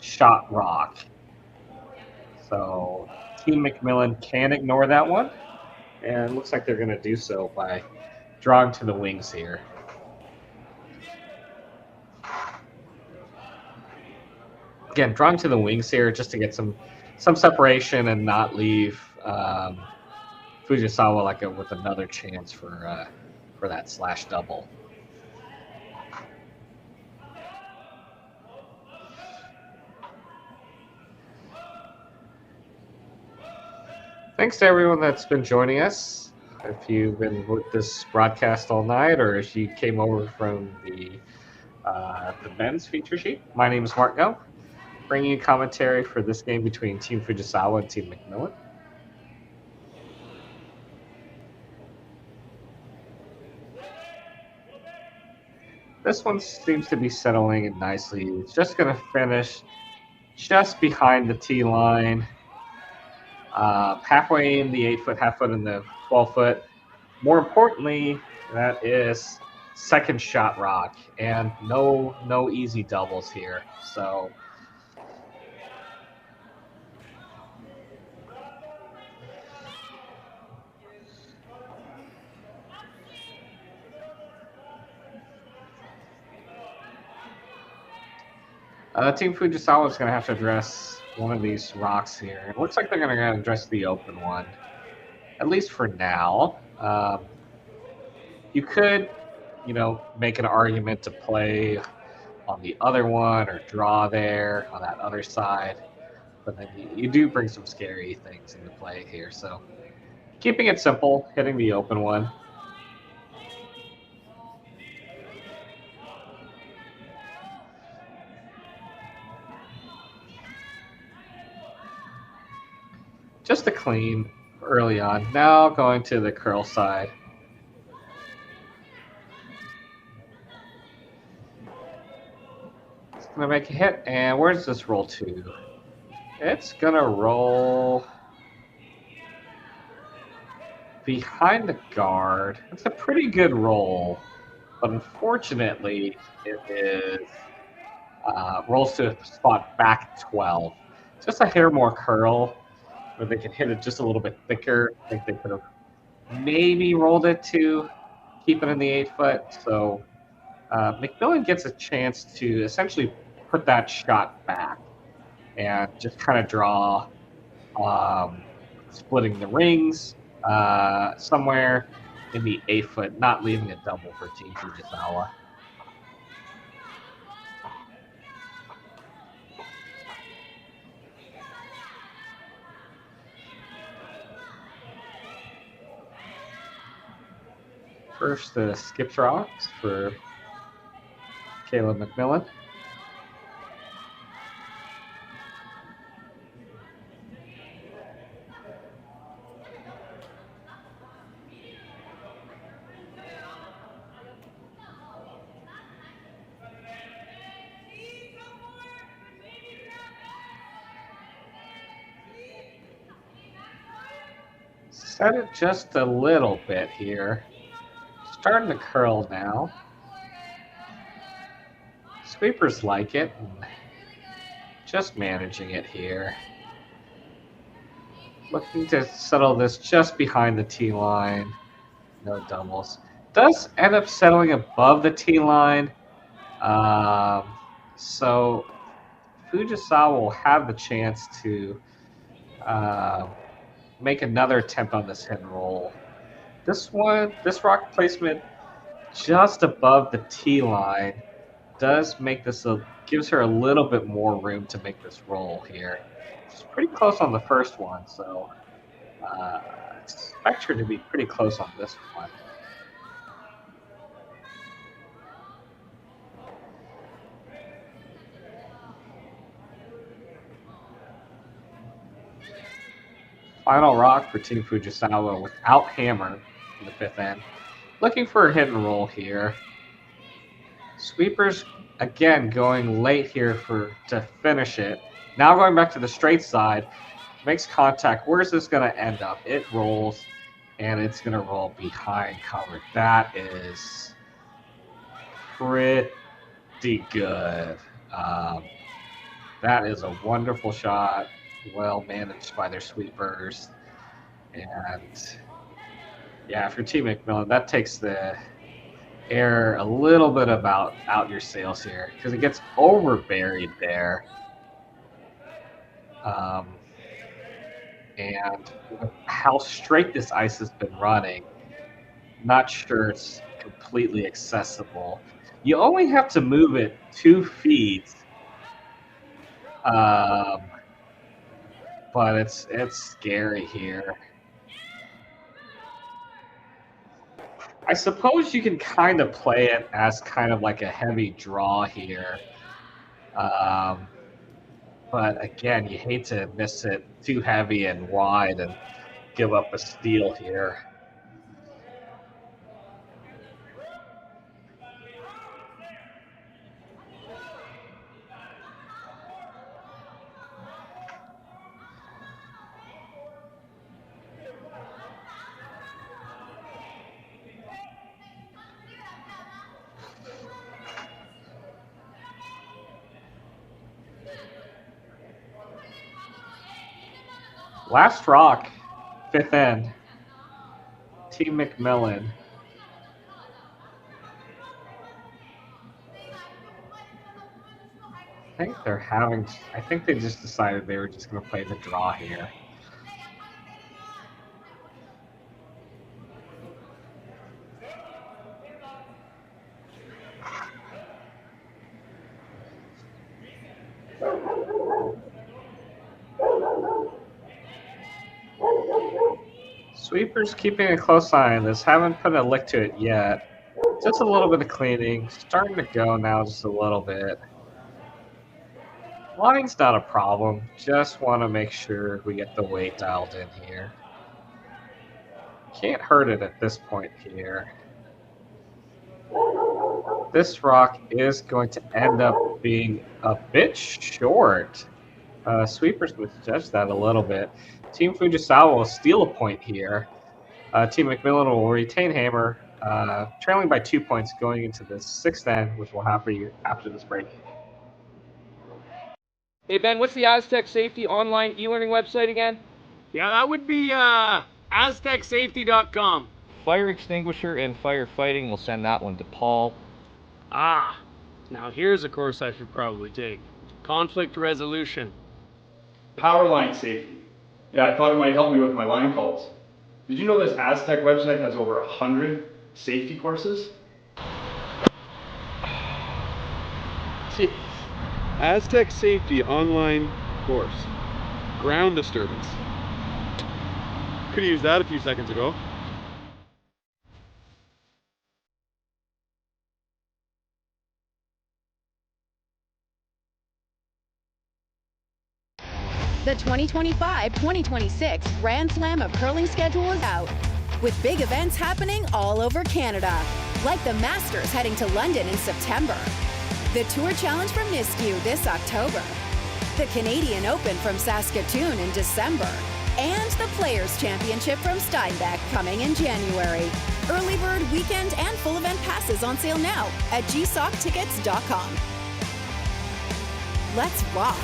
shot rock. So Team MacMillan can ignore that one. And it looks like they're going to do so by drawing to the wings here. Again, drawing to the wings here just to get some separation and not leave Fujisawa with another chance for that slash double. Thanks to everyone that's been joining us. If you've been with this broadcast all night, or if you came over from the men's feature sheet, my name is Marco, bringing you commentary for this game between Team Fujisawa and Team MacMillan. This one seems to be settling in nicely. It's just going to finish just behind the tee line. Halfway in the 8 foot, half foot in the 12 foot. More importantly, that is second shot rock, and no easy doubles here. So Team Fujisawa is going to have to address one of these rocks here. It looks like they're going to address the open one, at least for now. You could, make an argument to play on the other one or draw there on that other side. But then you do bring some scary things into play here. So keeping it simple, hitting the open one. Just a clean early on. Now going to the curl side. It's going to make a hit. And where does this roll to? It's going to roll behind the guard. It's a pretty good roll. But unfortunately, it is rolls to a spot back 12. Just a hair more curl where they can hit it just a little bit thicker. I think they could have maybe rolled it to keep it in the 8 foot. So MacMillan gets a chance to essentially put that shot back and just kind of draw splitting the rings somewhere in the 8 foot, not leaving a double for Team Fujisawa. First, the skips rocks for Kayla MacMillan. Set it just a little bit here. Starting to curl now. Sweepers like it. And just managing it here. Looking to settle this just behind the tee line. No doubles. Does end up settling above the tee line. So Fujisawa will have the chance to make another attempt on this hit and roll. This rock placement just above the tee line does make this gives her a little bit more room to make this roll here. She's pretty close on the first one, so expect her to be pretty close on this one. Final rock for Team Fujisawa without hammer in the 5th end. Looking for a hit and roll here. Sweepers, again, going late here to finish it. Now going back to the straight side. Makes contact. Where's this going to end up? It rolls, and it's going to roll behind cover. That is pretty good. That is a wonderful shot. Well managed by their sweepers. And yeah, for Team MacMillan, that takes the air a little bit out your sails here because it gets over buried there. And with how straight this ice has been running, not sure it's completely accessible. You only have to move it 2 feet. But it's scary here. I suppose you can kind of play it as kind of like a heavy draw here. But again, you hate to miss it too heavy and wide and give up a steal here. Last rock, 5th end, Team MacMillan. I think they just decided they were just going to play the draw here. Sweepers keeping a close eye on this. Haven't put a lick to it yet. Just a little bit of cleaning. Starting to go now just a little bit. Line's not a problem. Just want to make sure we get the weight dialed in here. Can't hurt it at this point here. This rock is going to end up being a bit short. Sweepers misjudged that a little bit. Team Fujisawa will steal a point here. Team MacMillan will retain hammer, trailing by 2 points going into the sixth end, which will happen after this break.
Hey Ben, what's the Aztec Safety online e-learning website again?
Yeah, that would be aztecsafety.com.
Fire extinguisher and firefighting. We'll send that one to Paul.
Ah, now here's a course I should probably take. Conflict resolution.
Power line safety. Yeah, I thought it might help me with my line calls. Did you know this Aztec website has over 100 safety courses?
Jeez. Aztec Safety online course. Ground disturbance. Could have used that a few seconds ago.
The 2025-2026 Grand Slam of Curling schedule is out, with big events happening all over Canada, like the Masters heading to London in September, the Tour Challenge from Nisku this October, the Canadian Open from Saskatchewan in December, and the Players' Championship from Steinbeck coming in January. Early bird weekend and full event passes on sale now at gsoctickets.com. Let's rock!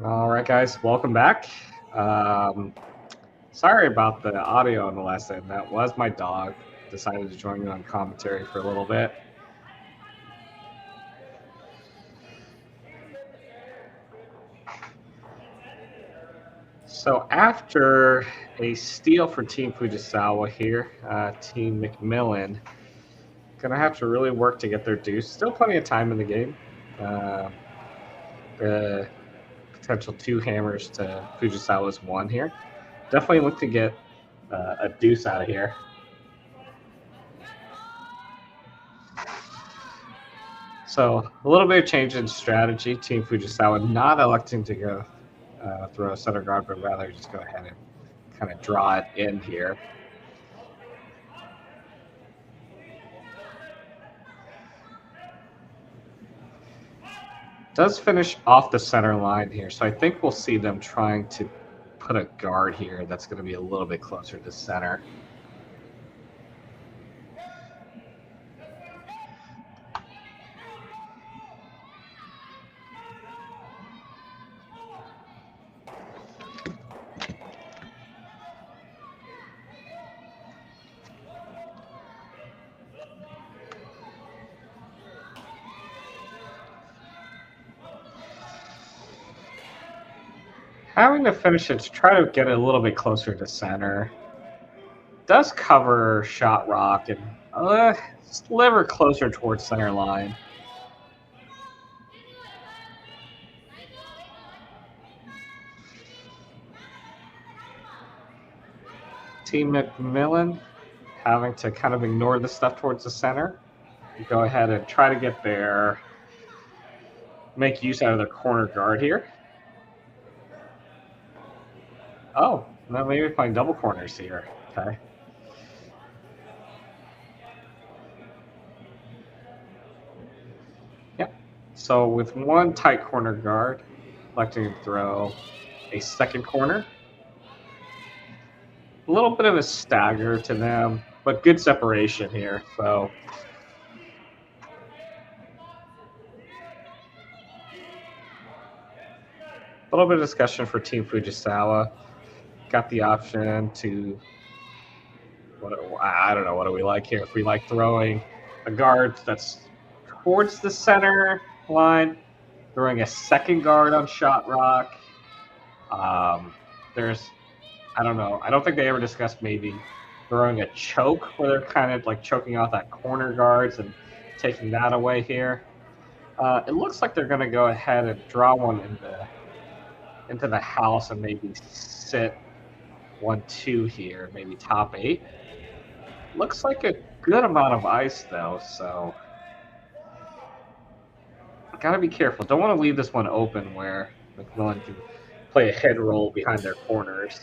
All right, guys, welcome back. Sorry about the audio on the last end. That was my dog. Decided to join me on commentary for a little bit. So after a steal for Team Fujisawa here, Team MacMillan gonna have to really work to get their deuce. Still plenty of time in the game. The potential 2 hammers to Fujisawa's 1 here. Definitely look to get a deuce out of here. So a little bit of change in strategy. Team Fujisawa not electing to go throw a center guard, but rather just go ahead and kind of draw it in here. Does finish off the center line here, so I think we'll see them trying to put a guard here that's going to be a little bit closer to center. Having to finish it to try to get it a little bit closer to center. Does cover shot rock and sliver closer towards center line. Team MacMillan having to kind of ignore the stuff towards the center. Go ahead and try to get their, make use out of their corner guard here. Oh, no, maybe playing double corners here. Okay. So So with one tight corner guard, electing to throw a second corner. A little bit of a stagger to them, but good separation here. So a little bit of discussion for Team Fujisawa. Got the option to, I don't know, what do we like here? If we like throwing a guard that's towards the center line, throwing a second guard on shot rock. There's, I don't know. I don't think they ever discussed maybe throwing a choke where they're kind of like choking off that corner guards and taking that away here. It looks like they're going to go ahead and draw one into the house and maybe sit 1-2 here, maybe top 8. Looks like a good amount of ice though, so gotta be careful. Don't want to leave this one open where MacMillan can play a head roll behind their corners.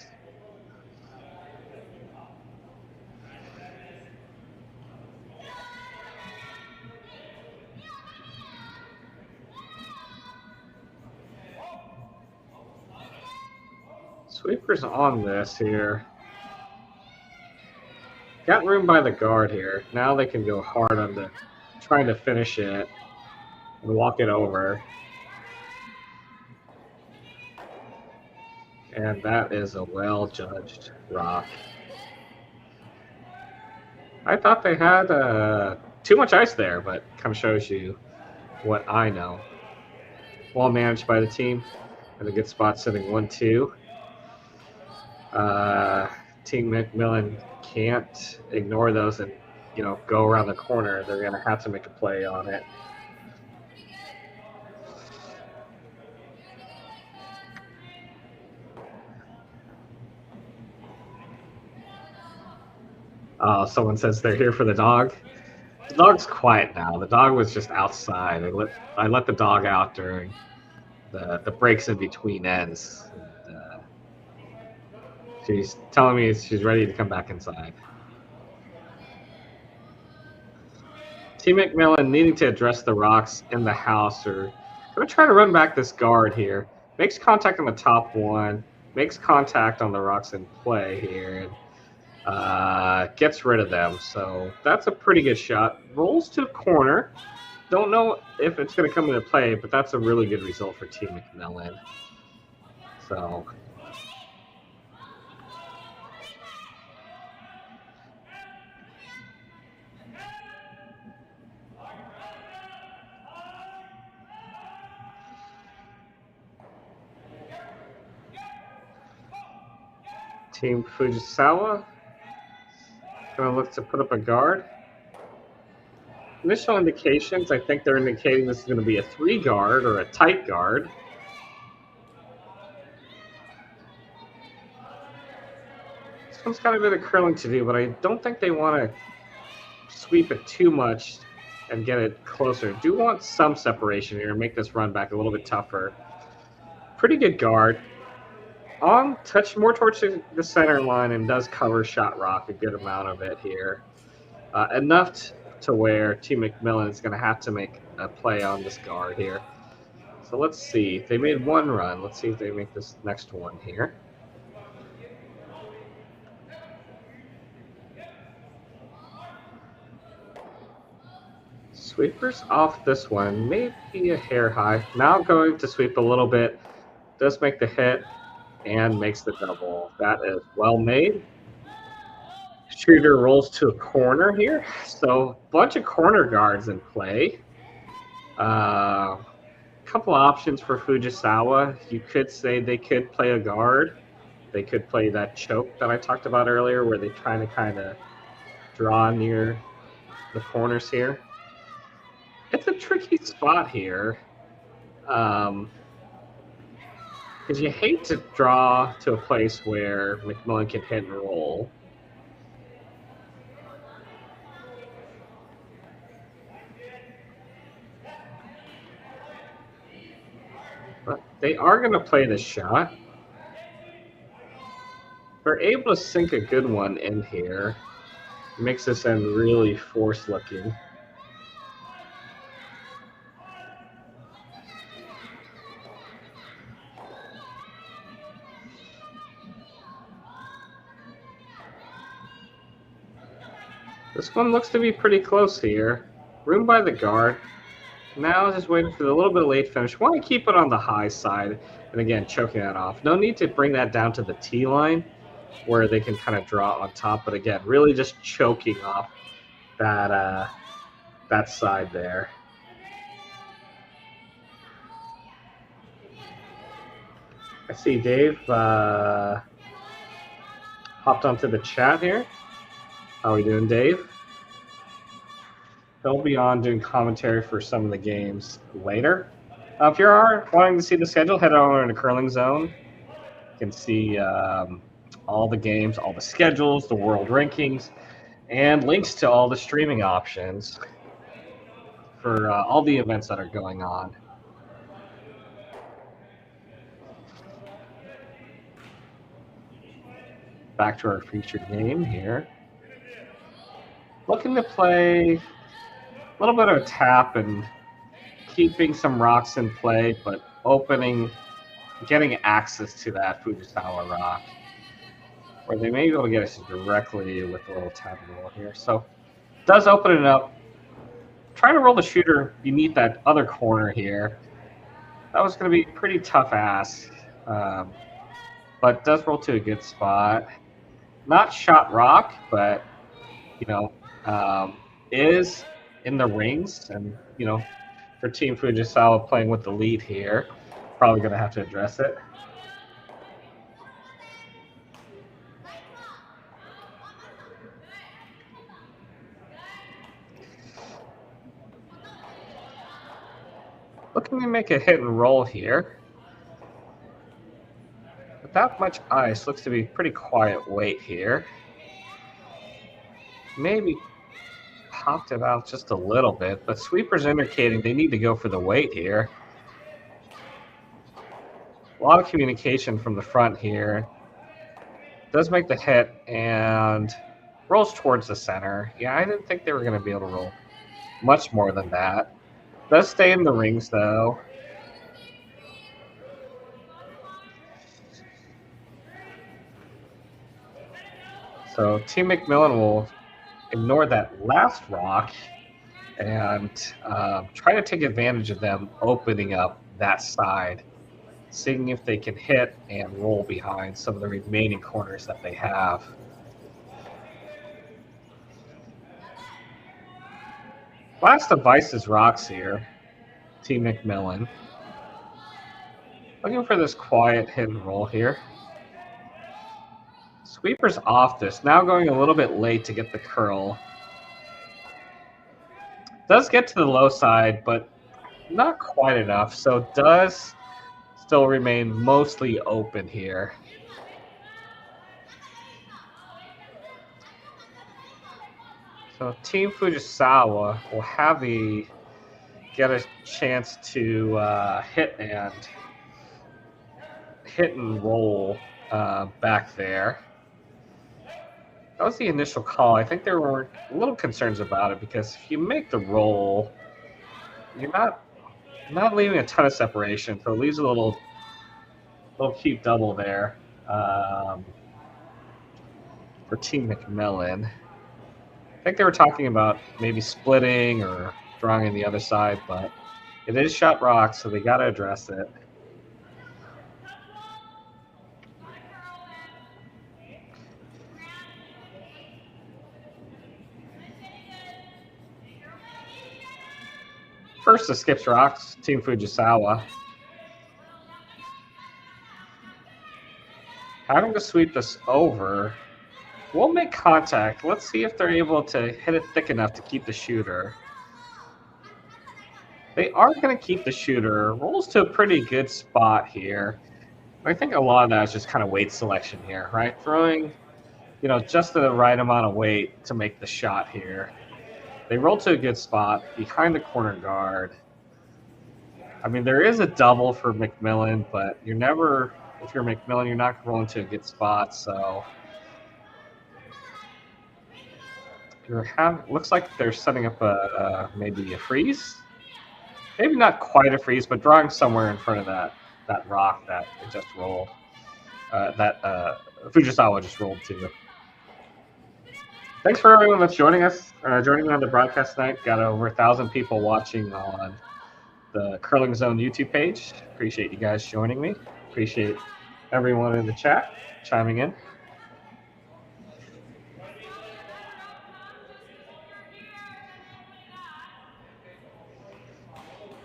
Sweeper's on this here. Got room by the guard here. Now they can go hard on the trying to finish it and walk it over. And that is a well-judged rock. I thought they had too much ice there, but kind of shows you what I know. Well managed by the team. And a good spot sitting 1-2. Team MacMillan can't ignore those and, go around the corner. They're going to have to make a play on it. Someone says they're here for the dog. The dog's quiet now. The dog was just outside. I let the dog out during the breaks in between ends. And, she's telling me she's ready to come back inside. Team MacMillan needing to address the rocks in the house, or going to try to run back this guard here. Makes contact on the top one. Makes contact on the rocks in play here. And gets rid of them. So that's a pretty good shot. Rolls to a corner. Don't know if it's going to come into play, but that's a really good result for Team MacMillan. So Team Fujisawa going to look to put up a guard. Initial indications, I think they're indicating this is going to be a 3 guard or a tight guard. This one's got a bit of curling to do, but I don't think they want to sweep it too much and get it closer. Do want some separation here and make this run back a little bit tougher. Pretty good guard. On touch more towards the center line and does cover shot rock a good amount of it here. Enough to where Team MacMillan is going to have to make a play on this guard here. So let's see. They made one run. Let's see if they make this next one here. Sweepers off this one. Maybe a hair high. Now going to sweep a little bit. Does make the hit. And makes the double. That is well made. Shooter rolls to a corner here. So bunch of corner guards in play. Couple options for Fujisawa. You could say they could play a guard. They could play that choke that I talked about earlier where they're trying to kind of draw near the corners here. It's a tricky spot here. Because you hate to draw to a place where MacMillan can hit and roll. But they are going to play this shot. They're able to sink a good one in here. Makes this end really forced looking. This one looks to be pretty close here. Room by the guard. Now just waiting for the little bit of late finish. Want to keep it on the high side. And again, choking that off. No need to bring that down to the T line where they can kind of draw on top. But again, really just choking off that, that side there. I see Dave hopped onto the chat here. How are we doing, Dave? He'll be on doing commentary for some of the games later. If you are wanting to see the schedule, head over into Curling Zone. You can see all the games, all the schedules, the world rankings, and links to all the streaming options for all the events that are going on. Back to our featured game here. Looking to play a little bit of a tap and keeping some rocks in play, but getting access to that Fujisawa rock, where they may be able to get us directly with a little tap roll here. So does open it up. Trying to roll the shooter beneath that other corner here. That was going to be a pretty tough ask, but does roll to a good spot. Not shot rock, but is in the rings, and for Team Fujisawa playing with the lead here, probably going to have to address it. Looking to make a hit and roll here. Without much ice, looks to be pretty quiet weight here. Maybe popped it out just a little bit, but sweeper's indicating they need to go for the weight here. A lot of communication from the front here. Does make the hit and rolls towards the center. Yeah, I didn't think they were going to be able to roll much more than that. Does stay in the rings, though. So Team MacMillan will ignore that last rock and try to take advantage of them opening up that side, seeing if they can hit and roll behind some of the remaining corners that they have. Last device is rocks here, Team MacMillan. Looking for this quiet hit and roll here. Sweeper's off this, now going a little bit late to get the curl. Does get to the low side, but not quite enough, so does still remain mostly open here. So Team Fujisawa will get a chance to hit and roll back there. That was the initial call. I think there were little concerns about it because if you make the roll, you're not leaving a ton of separation, so it leaves a little cute double there for Team MacMillan. I think they were talking about maybe splitting or drawing in the other side, but it is shot rock, so they got to address it. First to skips rocks, Team Fujisawa. Having to sweep this over. We'll make contact. Let's see if they're able to hit it thick enough to keep the shooter. They are going to keep the shooter. Rolls to a pretty good spot here. I think a lot of that is just kind of weight selection here, right? Throwing, just the right amount of weight to make the shot here. They roll to a good spot behind the corner guard. I mean, there is a double for MacMillan, but if you're MacMillan, you're not rolling to a good spot. So looks like they're setting up maybe a freeze. Maybe not quite a freeze, but drawing somewhere in front of that rock that it just rolled. That Fujisawa just rolled to. Thanks for everyone that's joining us, joining me on the broadcast tonight. Got over 1,000 people watching on the Curling Zone YouTube page. Appreciate you guys joining me. Appreciate everyone in the chat chiming in.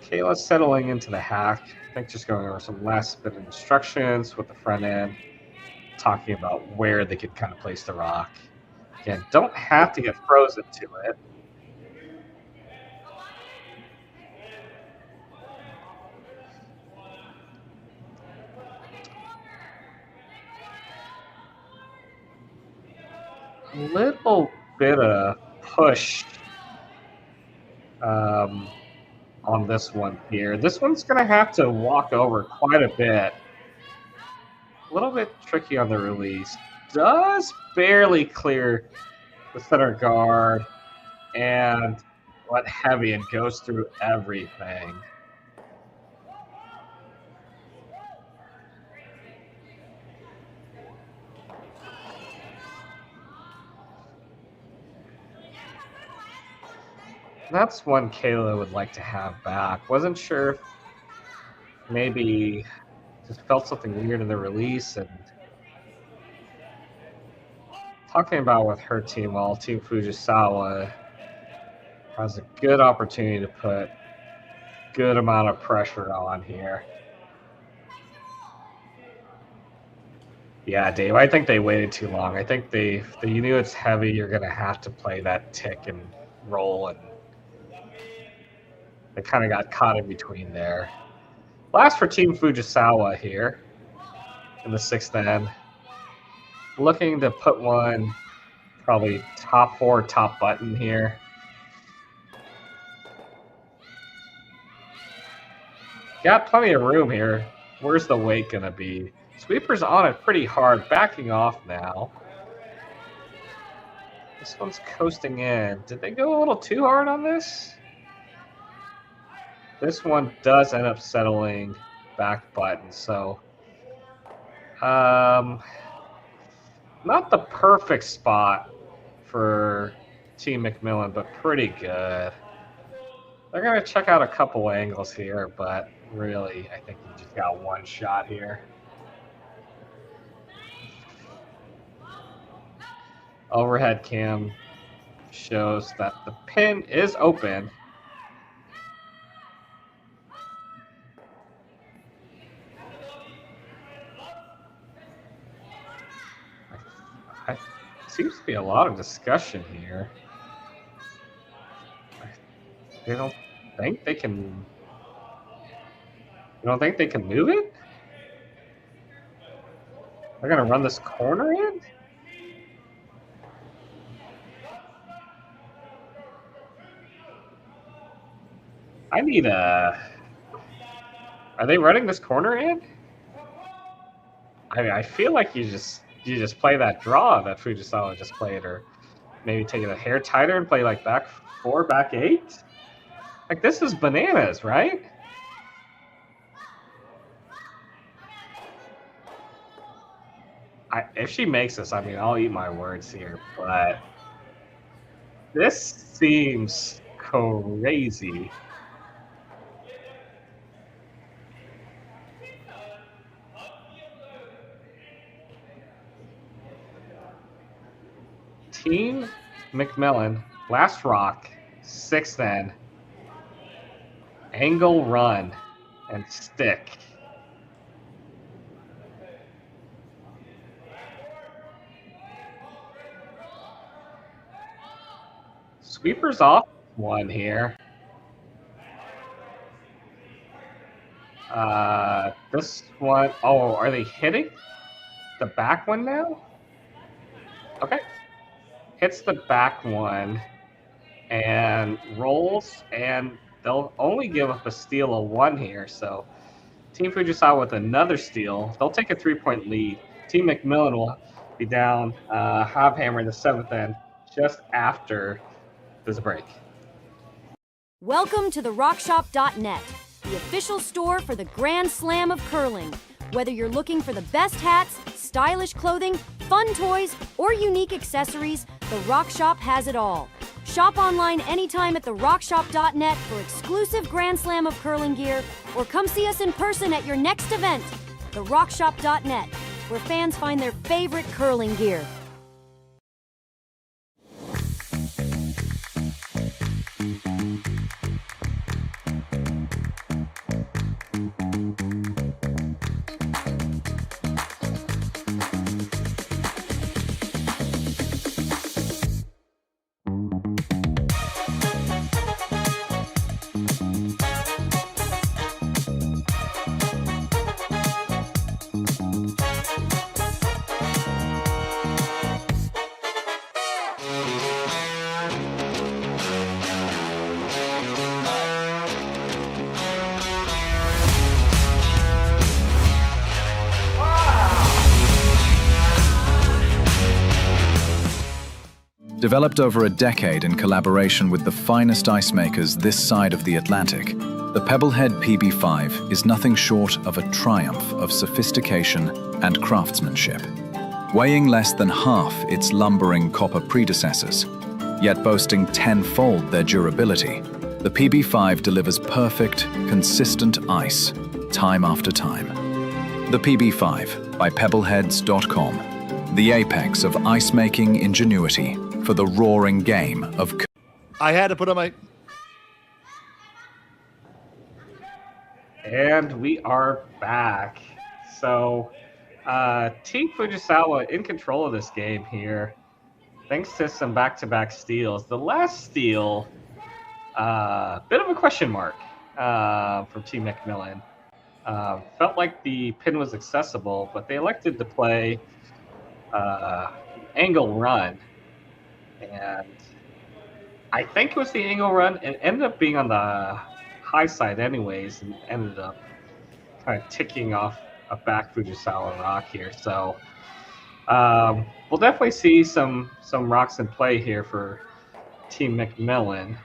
Kayla's settling into the hack. I think just going over some last bit of instructions with the front end, talking about where they could kind of place the rock. Again, don't have to get frozen to it. A little bit of push on this one here. This one's going to have to walk over quite a bit. A little bit tricky on the release. Does barely clear the center guard and went heavy and goes through everything. That's one Kayla would like to have back. Wasn't sure if maybe just felt something weird in the release, and talking about with her team, while Team Fujisawa has a good opportunity to put good amount of pressure on here. Yeah, Dave, I think they waited too long. I think you knew it's heavy, you're going to have to play that tick and roll, and they kind of got caught in between there. Last for Team Fujisawa here in the sixth end. Looking to put one probably top four, top button here. Got plenty of room here. Where's the weight going to be? Sweeper's on it pretty hard, backing off now. This one's coasting in. Did they go a little too hard on this? This one does end up settling back button, so not the perfect spot for Team MacMillan, but pretty good. They're going to check out a couple angles here, but really, I think you just got one shot here. Overhead cam shows that the pin is open. Seems to be a lot of discussion here. They don't think they can. You don't think they can move it? They're gonna run this corner in? I need a. Are they running this corner in? I mean, I feel like you just play that draw that Fujisawa just played, or maybe take it a hair tighter and play like back four, back eight. Like, this is bananas, right? If she makes this, I mean, I'll eat my words here, but this seems crazy. Team MacMillan, last rock, sixth end, angle run, and stick. Sweeper's off one here. This one, oh, are they hitting the back one now? Okay. Hits the back one and rolls, and they'll only give up a steal of one here. So Team Fujisawa with another steal. They'll take a 3-point lead. Team MacMillan will be down half hammer in the seventh end just after this break.
Welcome to the RockShop.net, the official store for the Grand Slam of curling. Whether you're looking for the best hats, stylish clothing, fun toys, or unique accessories, the Rock Shop has it all. Shop online anytime at therockshop.net for exclusive Grand Slam of Curling gear, or come see us in person at your next event. Therockshop.net, where fans find their favorite curling gear.
Developed over a decade in collaboration with the finest ice makers this side of the Atlantic, the Pebblehead PB5 is nothing short of a triumph of sophistication and craftsmanship. Weighing less than half its lumbering copper predecessors, yet boasting tenfold their durability, the PB5 delivers perfect, consistent ice, time after time. The PB5 by Pebbleheads.com, the apex of ice-making ingenuity for the roaring game of...
I had to put on my...
And we are back. So, Team Fujisawa in control of this game here, thanks to some back-to-back steals. The last steal, bit of a question mark from Team MacMillan. Felt like the pin was accessible, but they elected to play angle run. And I think it was the angle run. It ended up being on the high side anyways, and ended up kind of ticking off a back Fujisawa rock here. So we'll definitely see some rocks in play here for Team MacMillan,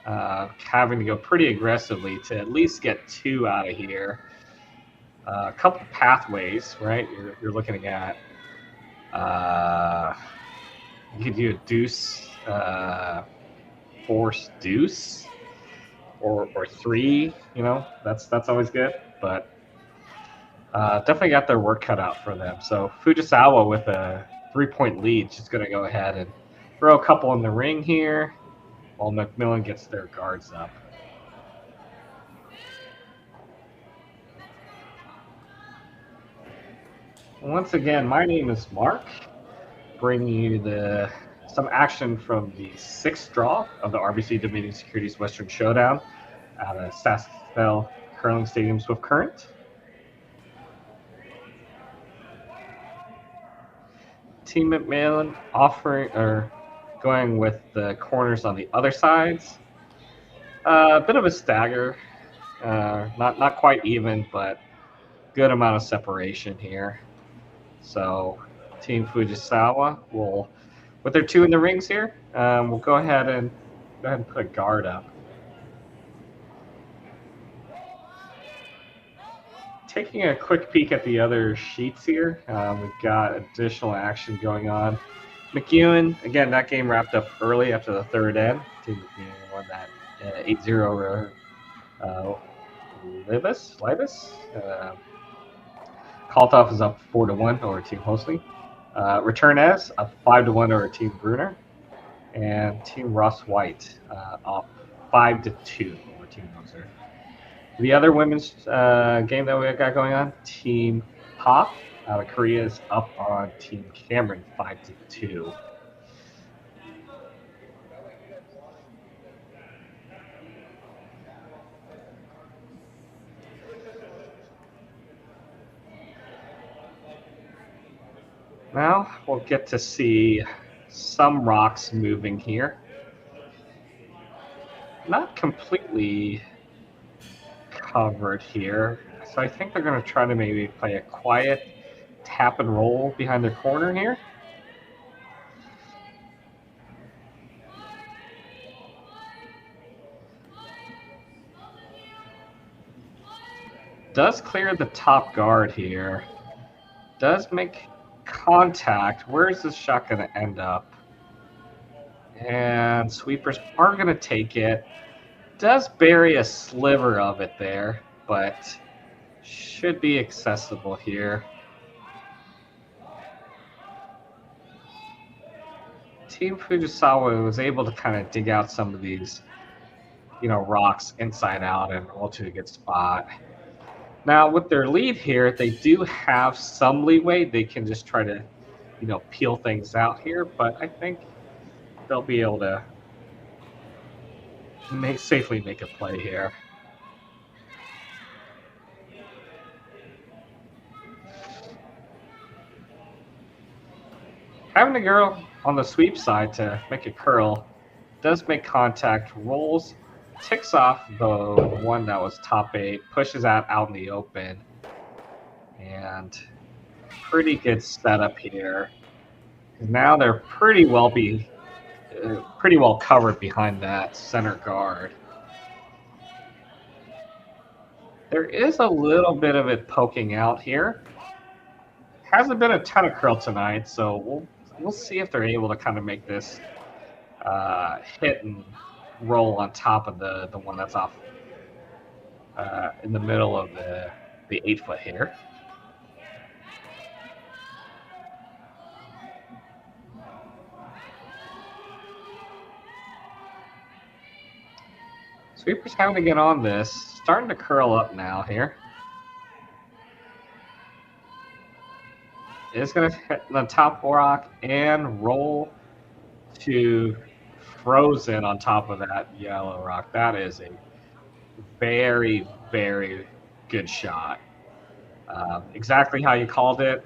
having to go pretty aggressively to at least get 2 out of here. A couple pathways, right? You're looking at. You could do a deuce, force deuce, or 3. You know, that's always good. But definitely got their work cut out for them. So Fujisawa with a 3-point lead, just going to go ahead and throw a couple in the ring here, while MacMillan gets their guards up. Once again, my name is Mark, bringing you some action from the 6th draw of the RBC Dominion Securities Western Showdown at a Sasktel Curling Stadium Swift Current. Team MacMillan going with the corners on the other sides. A bit of a stagger, not quite even, but good amount of separation here. So Team Fujisawa will, with their 2 in the rings here, we'll go ahead and put a guard up. Taking a quick peek at the other sheets here, we've got additional action going on. McEwen, again, that game wrapped up early after the 3rd end. Team McEwen won that 8-0 Libas. Kaltov is up 4-1 over Team Hosling. Returnes up 5-1 over Team Bruner, and Team Ross White up 5-2 over Team Moser. The other women's game that we got going on, Team Pop out of Korea is up on Team Cameron 5-2. Now we'll get to see some rocks moving here. Not completely covered here, so I think they're going to try to maybe play a quiet tap and roll behind their corner here. Does clear the top guard here. Does make contact. Where is this shot going to end up? And sweepers are going to take it. Does bury a sliver of it there, but should be accessible here. Team Fujisawa was able to kind of dig out some of these, rocks inside out and roll to a good spot. Now, with their lead here, they do have some leeway. They can just try to, peel things out here, but I think they'll be able to safely make a play here. Having a girl on the sweep side to make a curl does make contact, rolls, ticks off the one that was top 8, pushes out in the open, and pretty good setup here. Now they're pretty well covered behind that center guard. There is a little bit of it poking out here. Hasn't been a ton of curl tonight, so we'll see if they're able to kind of make this hit and roll on top of the one that's off in the middle of the 8-foot here. Sweeper's having to get on this. Starting to curl up now here. It's going to hit the top rock and roll to frozen on top of that yellow rock. That is a very, very good shot. Exactly how you called it.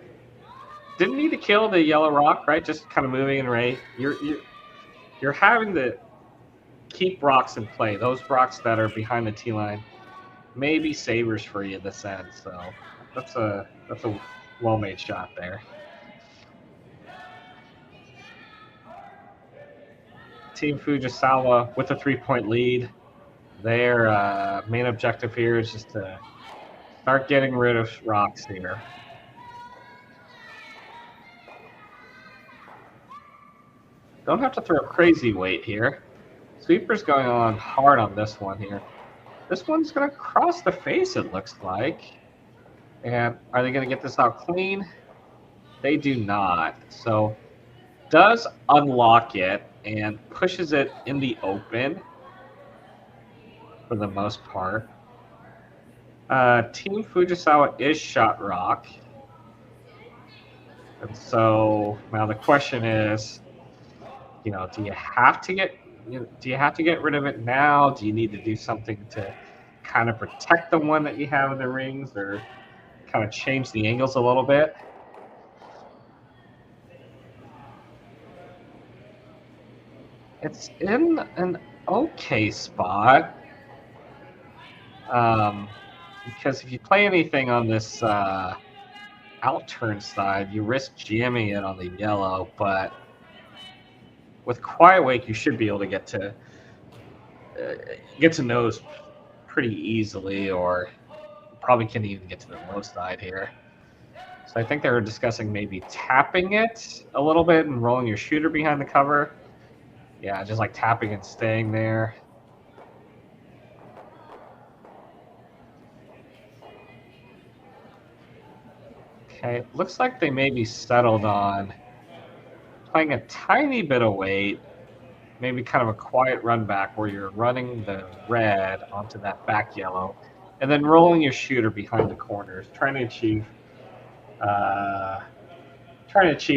Didn't need to kill the yellow rock, right? Just kind of moving in right. You're having to keep rocks in play. Those rocks that are behind the tee line may be savers for you this end. So that's a well-made shot there. Team Fujisawa with a 3-point lead. Their main objective here is just to start getting rid of rocks here. Don't have to throw crazy weight here. Sweeper's going on hard on this one here. This one's going to cross the face, it looks like. And are they going to get this out clean? They do not. So does unlock it and pushes it in the open for the most part. Team Fujisawa is shot rock. And so now the question is, do you have to get rid of it now? Do you need to do something to kind of protect the one that you have in the rings, or kind of change the angles a little bit? It's in an okay spot. Because if you play anything on this outturn side, you risk jamming it on the yellow, but with Quiet Wake, you should be able to get to nose pretty easily, or probably can't even get to the low side here. So I think they were discussing maybe tapping it a little bit and rolling your shooter behind the cover. Yeah, just like tapping and staying there. Okay, looks like they maybe settled on playing a tiny bit of weight, maybe kind of a quiet run back where you're running the red onto that back yellow, and then rolling your shooter behind the corners, trying to achieve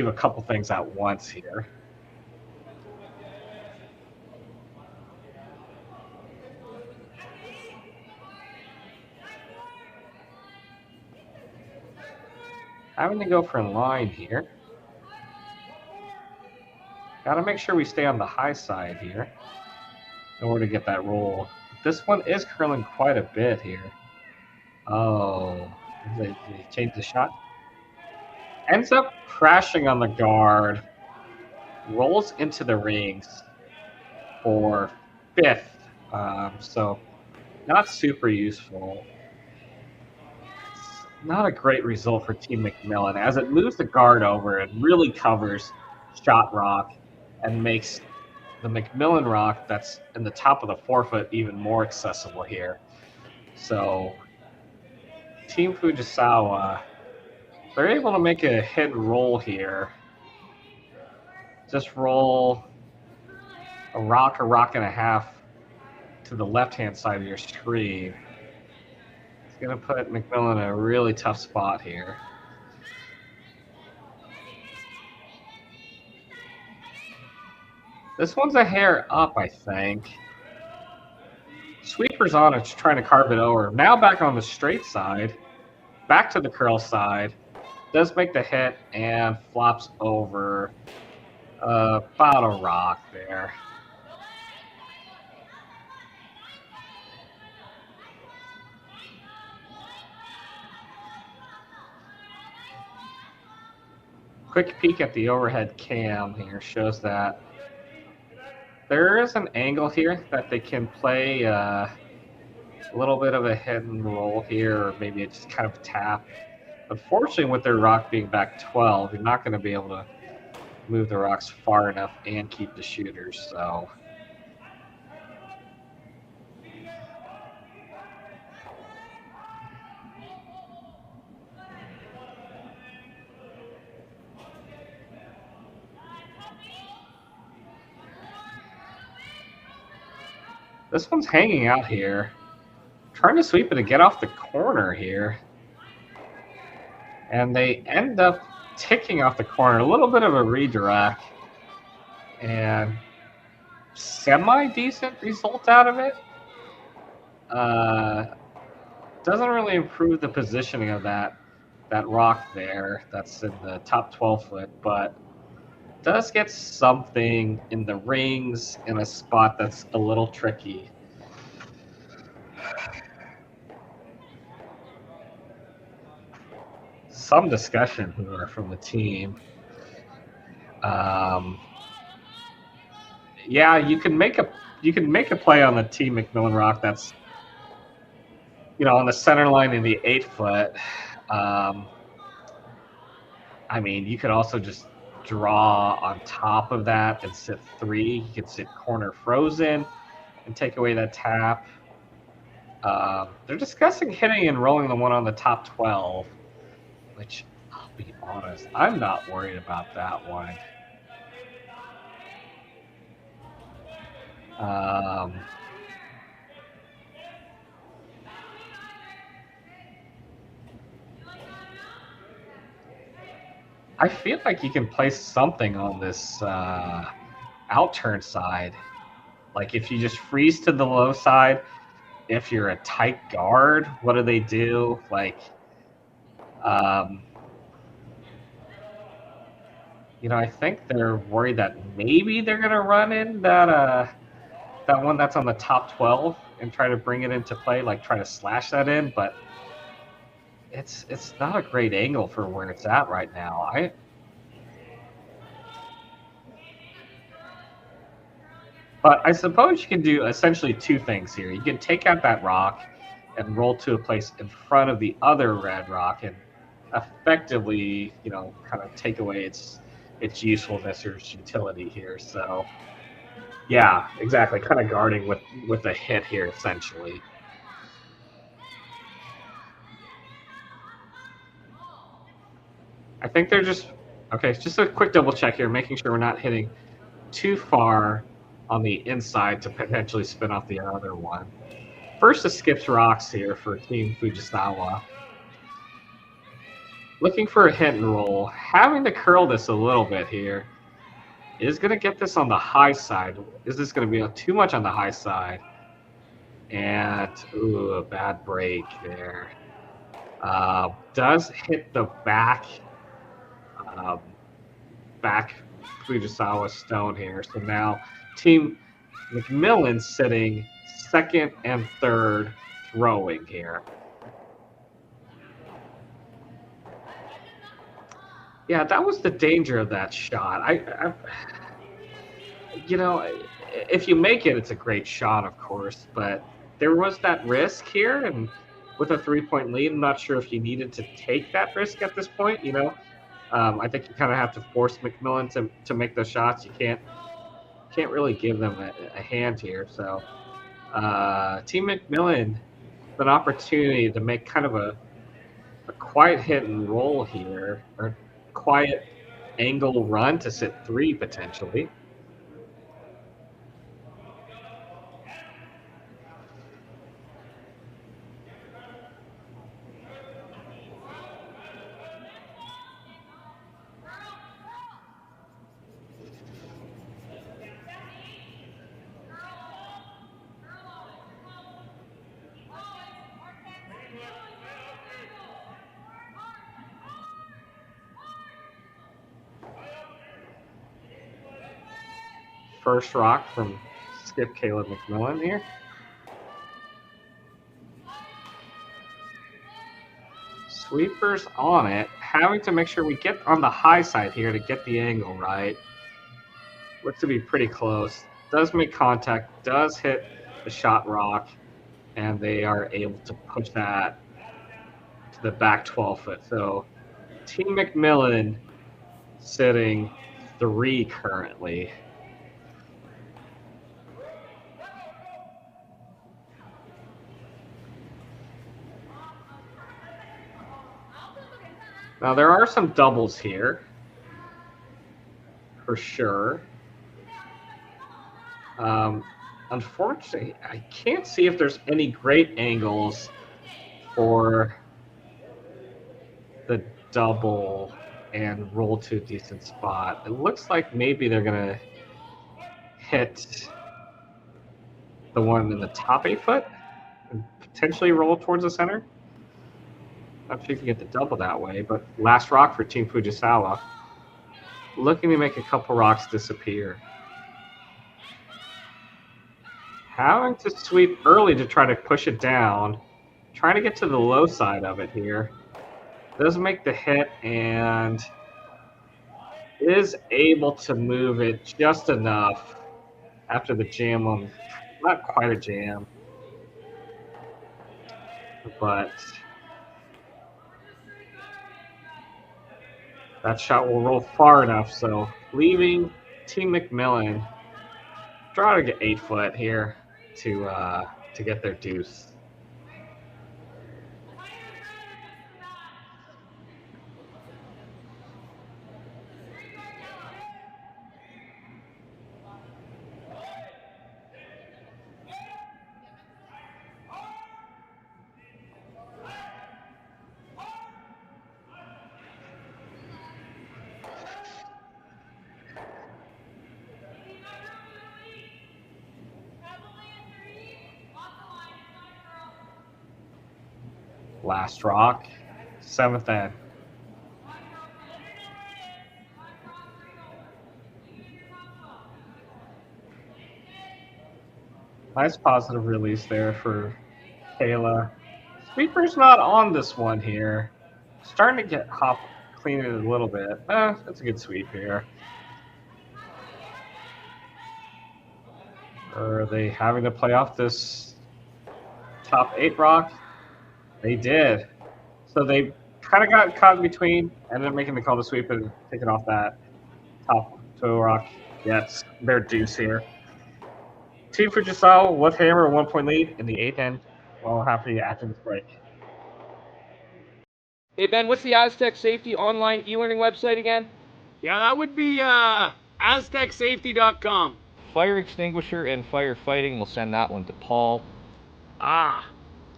a couple things at once here. Having to go for a line here. Got to make sure we stay on the high side here in order to get that roll. This one is curling quite a bit here. Oh, did they change the shot? Ends up crashing on the guard. Rolls into the rings for 5th. So not super useful. not a great result for Team MacMillan, as it moves the guard over and really covers shot rock and makes the MacMillan rock that's in the top of the forefoot even more accessible here. So Team Fujisawa, they're able to make a hit and roll here. Just roll a rock and a half to the left-hand side of your screen. It's going to put MacMillan in a really tough spot here. This one's a hair up, I think. Sweeper's on it, trying to carve it over. Now back on the straight side. Back to the curl side. Does make the hit and flops over about a rock there. Quick peek at the overhead cam here shows that there is an angle here that they can play a little bit of a hit and roll here, or maybe it's just kind of tap. Unfortunately, with their rock being back 12, you're not going to be able to move the rocks far enough and keep the shooters. So this one's hanging out here, trying to sweep it to get off the corner here. And they end up ticking off the corner, a little bit of a redirect, and semi-decent result out of it. Doesn't really improve the positioning of that rock there that's in the top 12 foot, but does get something in the rings in a spot that's a little tricky. Some discussion here from the team. Yeah, you can make a play on the Team MacMillan rock that's, on the center line in the 8 foot. I mean, you could also just draw on top of that and sit 3. You could sit corner frozen and take away that tap. They're discussing hitting and rolling the one on the top 12. Which, I'll be honest, I'm not worried about that one. I feel like you can place something on this outturn side. Like if you just freeze to the low side, if you're a tight guard, what do they do? Like, I think they're worried that maybe they're going to run in that one that's on the top 12 and try to bring it into play, like try to slash that in, but it's not a great angle for where it's at right now. But I suppose you can do essentially 2 things here. You can take out that rock and roll to a place in front of the other red rock and effectively, kind of take away its usefulness or its utility here. So, yeah, exactly. Kind of guarding with a hit here, essentially. I think they're just a quick double check here, making sure we're not hitting too far on the inside to potentially spin off the other one. First, it skips rocks here for Team Fujisawa. Looking for a hit and roll. Having to curl this a little bit here. Is going to get this on the high side. Is this going to be too much on the high side? And, ooh, a bad break there. Does hit the back Fujisawa stone here. So now Team MacMillan sitting 2nd and 3rd throwing here. Yeah, that was the danger of that shot. If you make it, it's a great shot, of course, but there was that risk here, and with a 3-point lead, I'm not sure if you needed to take that risk at this point. I think you kind of have to force MacMillan to make those shots. You can't really give them a hand here. So Team MacMillan, an opportunity to make kind of a quiet hit and roll here, or quiet angle run to sit 3 potentially. First rock from Skip Kayla MacMillan here. Sweepers on it, having to make sure we get on the high side here to get the angle right. Looks to be pretty close. Does make contact, does hit the shot rock, and they are able to push that to the back 12 foot. So Team MacMillan sitting 3 currently. Now there are some doubles here, for sure. Unfortunately, I can't see if there's any great angles for the double and roll to a decent spot. It looks like maybe they're gonna hit the one in the top 8 foot and potentially roll towards the center. Not sure if you get the double that way, but last rock for Team Fujisawa. Looking to make a couple rocks disappear. Having to sweep early to try to push it down. Trying to get to the low side of it here. Does make the hit and is able to move it just enough after the jam on, not quite a jam, but that shot will roll far enough, so leaving Team MacMillan try to get 8 foot here to get their deuce. Last rock, 7th end. Nice positive release there for Kayla. Sweeper's not on this one here. Starting to get hop clean it a little bit. That's a good sweep here. Are they having to play off this top 8 rock? They did. So they kind of got caught in between, ended up making the call to sweep and taking off that top 2 rock. Gets their deuce here. Team Fujisawa with hammer, a 1-point lead in the 8th end. Well, happy after this break.
Hey Ben, what's the Aztec Safety online e-learning website again?
Yeah, that would be aztecsafety.com.
Fire extinguisher and firefighting, we'll send that one to Paul.
Ah,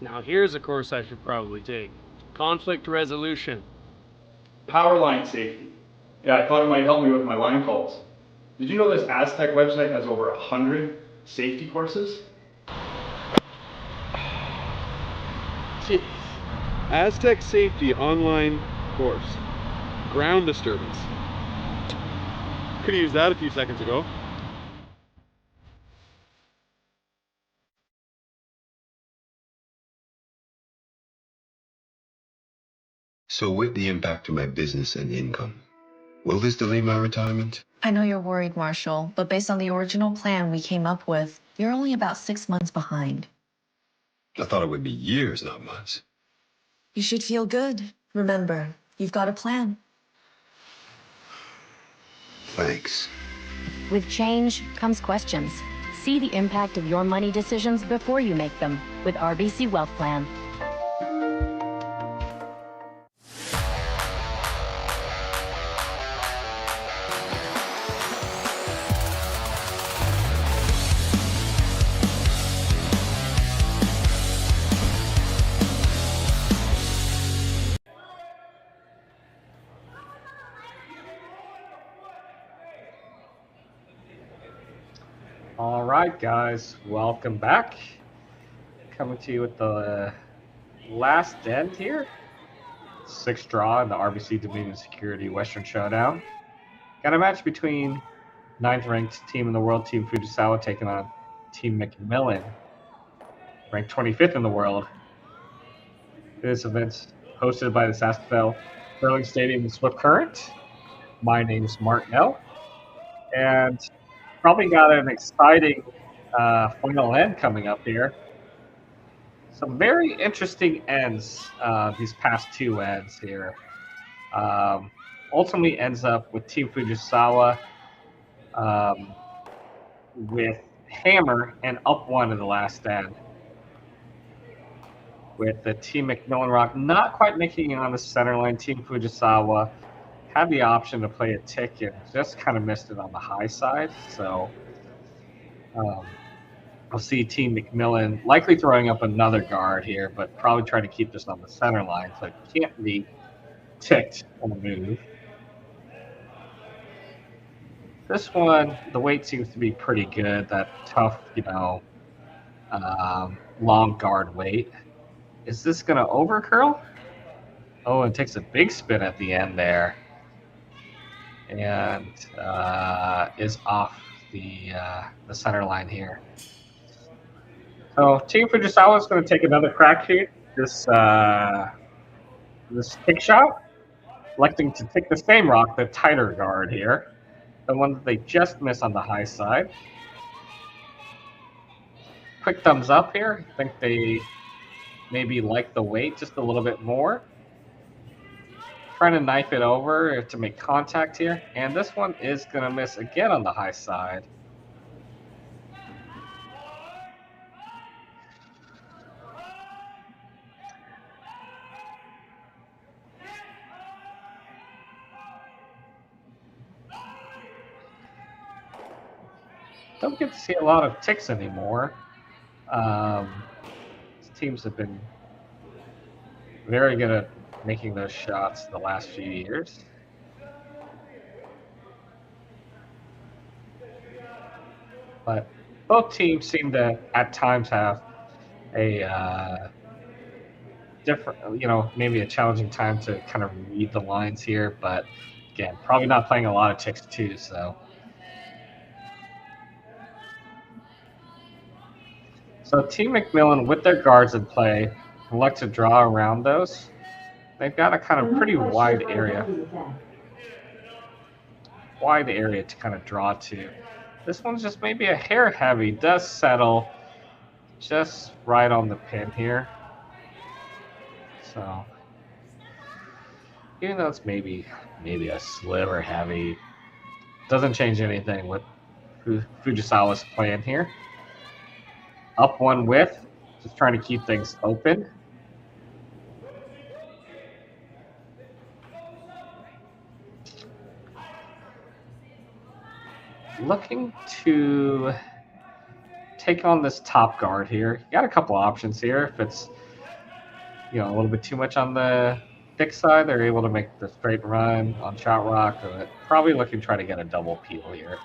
now here's a course I should probably take. Conflict resolution.
Power line safety. Yeah, I thought it might help me with my line calls. Did you know this Aztec website has over 100 safety courses?
Jeez. Aztec Safety online course. Ground disturbance. Could have used that a few seconds ago.
So with the impact to my business and income, will this delay my retirement?
I know you're worried, Marshall, but based on the original plan we came up with, you're only about 6 months behind.
I thought it would be years, not months.
You should feel good. Remember, you've got a plan.
Thanks.
With change comes questions. See the impact of your money decisions before you make them with RBC Wealth Plan.
All right, guys, welcome back. Coming to you with the last end here. 6th draw in the RBC Dominion Security Western Showdown. Got a match between 9th ranked team in the world, Team Fujisawa, taking on Team MacMillan, ranked 25th in the world. This event's hosted by the Sasktel Curling Stadium in Swift Current. My name's Martinell, and probably got an exciting final end coming up here. Some very interesting ends, these past 2 ends here. Ultimately ends up with Team Fujisawa with hammer and up 1 in the last end. With the Team MacMillan rock not quite making it on the center line, Team Fujisawa had the option to play a tick and just kind of missed it on the high side. So I'll see Team MacMillan likely throwing up another guard here, but probably trying to keep this on the center line so it can't be ticked on the move. This one, the weight seems to be pretty good, that tough, long guard weight. Is this going to overcurl? Oh, it takes a big spin at the end there. And is off the center line here. So Team Fujisawa is going to take another crack here. This tick shot, electing to take the same rock, the tighter guard here, the one that they just missed on the high side. Quick thumbs up here. I think they maybe like the weight just a little bit more. Trying to knife it over to make contact here. And this one is going to miss again on the high side. Don't get to see a lot of ticks anymore. Teams have been very good at making those shots the last few years. But both teams seem to at times have a different, maybe a challenging time to kind of read the lines here. But again, probably not playing a lot of ticks too, so. So Team MacMillan, with their guards in play, elect to draw around those. They've got a kind of pretty wide area. Wide area to kind of draw to. This one's just maybe a hair heavy. Does settle just right on the pin here. So, even though it's maybe a sliver heavy, doesn't change anything with Fujisawa's plan here. Up 1 with, just trying to keep things open. Looking to take on this top guard here. You got a couple options here. If it's, a little bit too much on the thick side, they're able to make the straight run on shot rock. But probably looking to try to get a double peel here.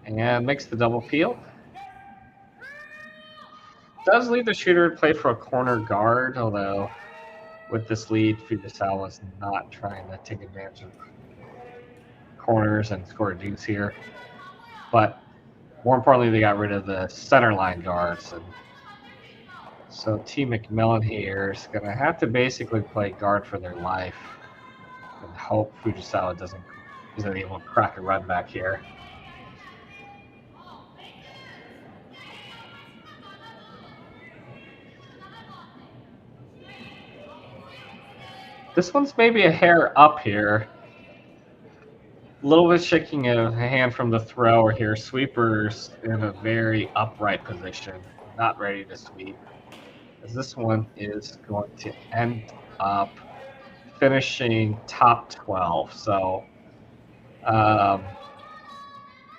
And makes the double peel. Does leave the shooter to play for a corner guard, although with this lead, Fujisawa is not trying to take advantage of corners and score a deuce here. But more importantly, they got rid of the center line guards. And so Team MacMillan here is going to have to basically play guard for their life and hope Fujisawa isn't able to crack a run back here. This one's maybe a hair up here. A little bit shaking a hand from the thrower here. Sweeper's in a very upright position, not ready to sweep. As this one is going to end up finishing top 12. So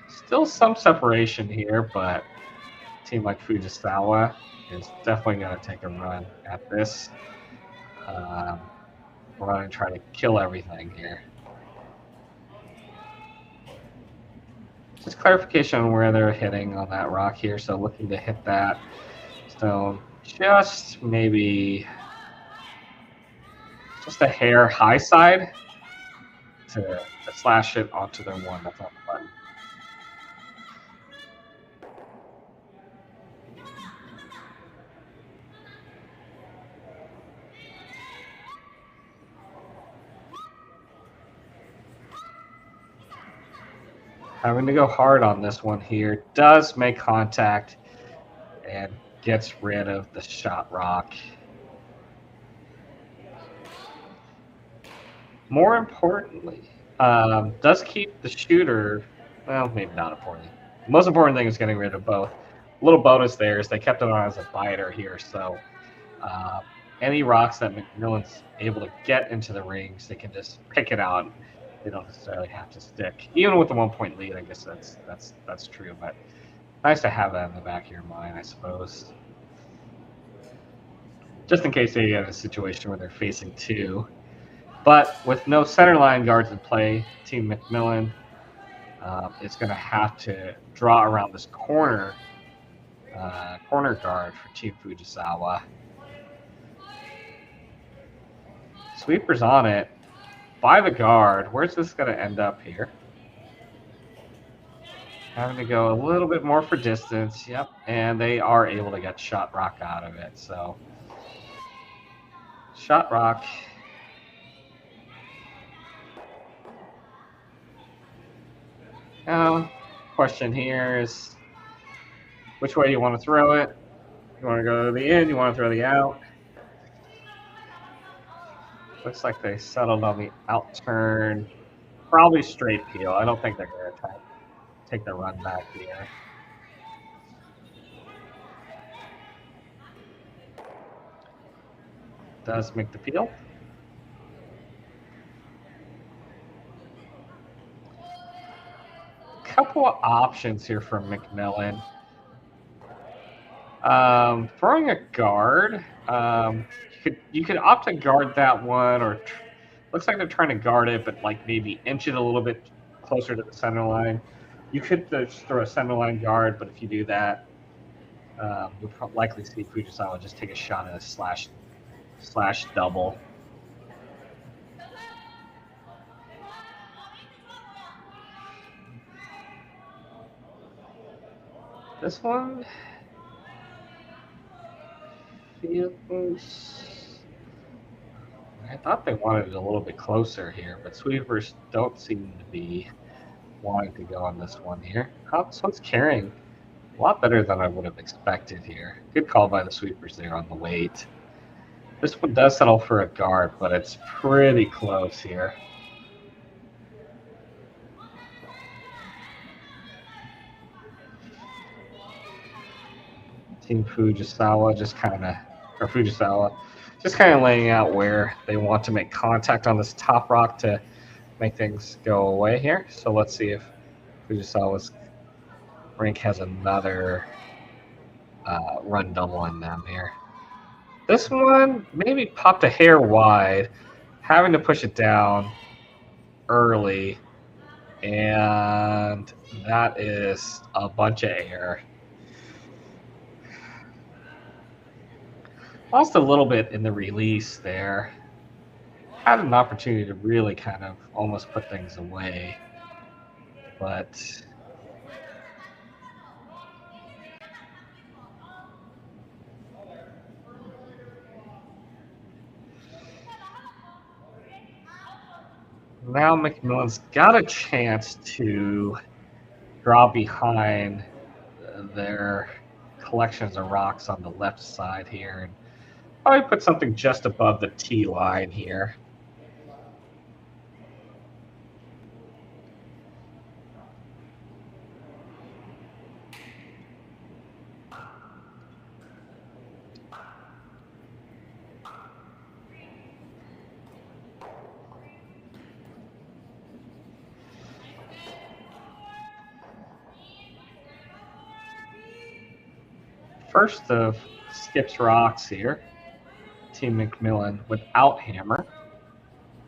still some separation here, but a team like Fujisawa is definitely going to take a run at this. We're going to try to kill everything here. Just clarification on where they're hitting on that rock here. So looking to hit that stone just maybe just a hair high side to slash it onto their one that's on the button. Having to go hard on this one here. Does make contact and gets rid of the shot rock. More importantly, does keep the shooter, well, maybe not importantly. The most important thing is getting rid of both. A little bonus there is they kept it on as a biter here, so any rocks that MacMillan's able to get into the rings, they can just pick it out. They don't necessarily have to stick. Even with the 1-point lead, I guess that's true, but nice to have that in the back of your mind, I suppose. Just in case they get a situation where they're facing two. But with no center line guards in play, Team MacMillan is going to have to draw around this corner guard for Team Fujisawa. Sweeper's on it by the guard. Where's this going to end up here? Having to go a little bit more for distance. Yep, and they are able to get shot rock out of it. So shot rock. Now, question here is which way you want to throw it. You want to go to the in, you want to throw the out. Looks like they settled on the out turn. Probably straight peel. I don't think they're going to try to take the run back here. Does make the peel. Couple of options here for MacMillan. Throwing a guard. You could opt to guard that one, or looks like they're trying to guard it, but like maybe inch it a little bit closer to the center line. You could just throw a center line guard, but if you do that, you'll likely see Fujisawa just take a shot at a slash double. This one feels... I thought they wanted it a little bit closer here, but sweepers don't seem to be wanting to go on this one here. Oh, this one's carrying a lot better than I would have expected here. Good call by the sweepers there on the weight. This one does settle for a guard, but it's pretty close here. Team Fujisawa just kind of laying out where they want to make contact on this top rock to make things go away here. So let's see if Fujisawa's rink has another run double on them here. This one maybe popped a hair wide, having to push it down early, and that is a bunch of air. Lost a little bit in the release there. Had an opportunity to really kind of almost put things away, but now MacMillan's got a chance to draw behind their collections of rocks on the left side here and probably put something just above the T line here. First of Skip's rocks here. Team MacMillan without hammer.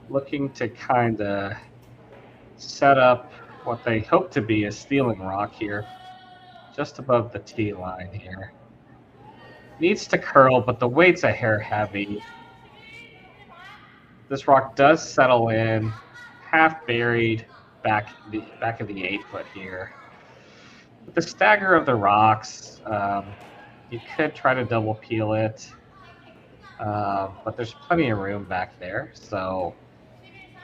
Looking to kind of set up what they hope to be a stealing rock here. Just above the tee line here. Needs to curl, but the weight's a hair heavy. This rock does settle in, half buried back of the 8 foot here. With the stagger of the rocks, you could try to double peel it, but there's plenty of room back there. So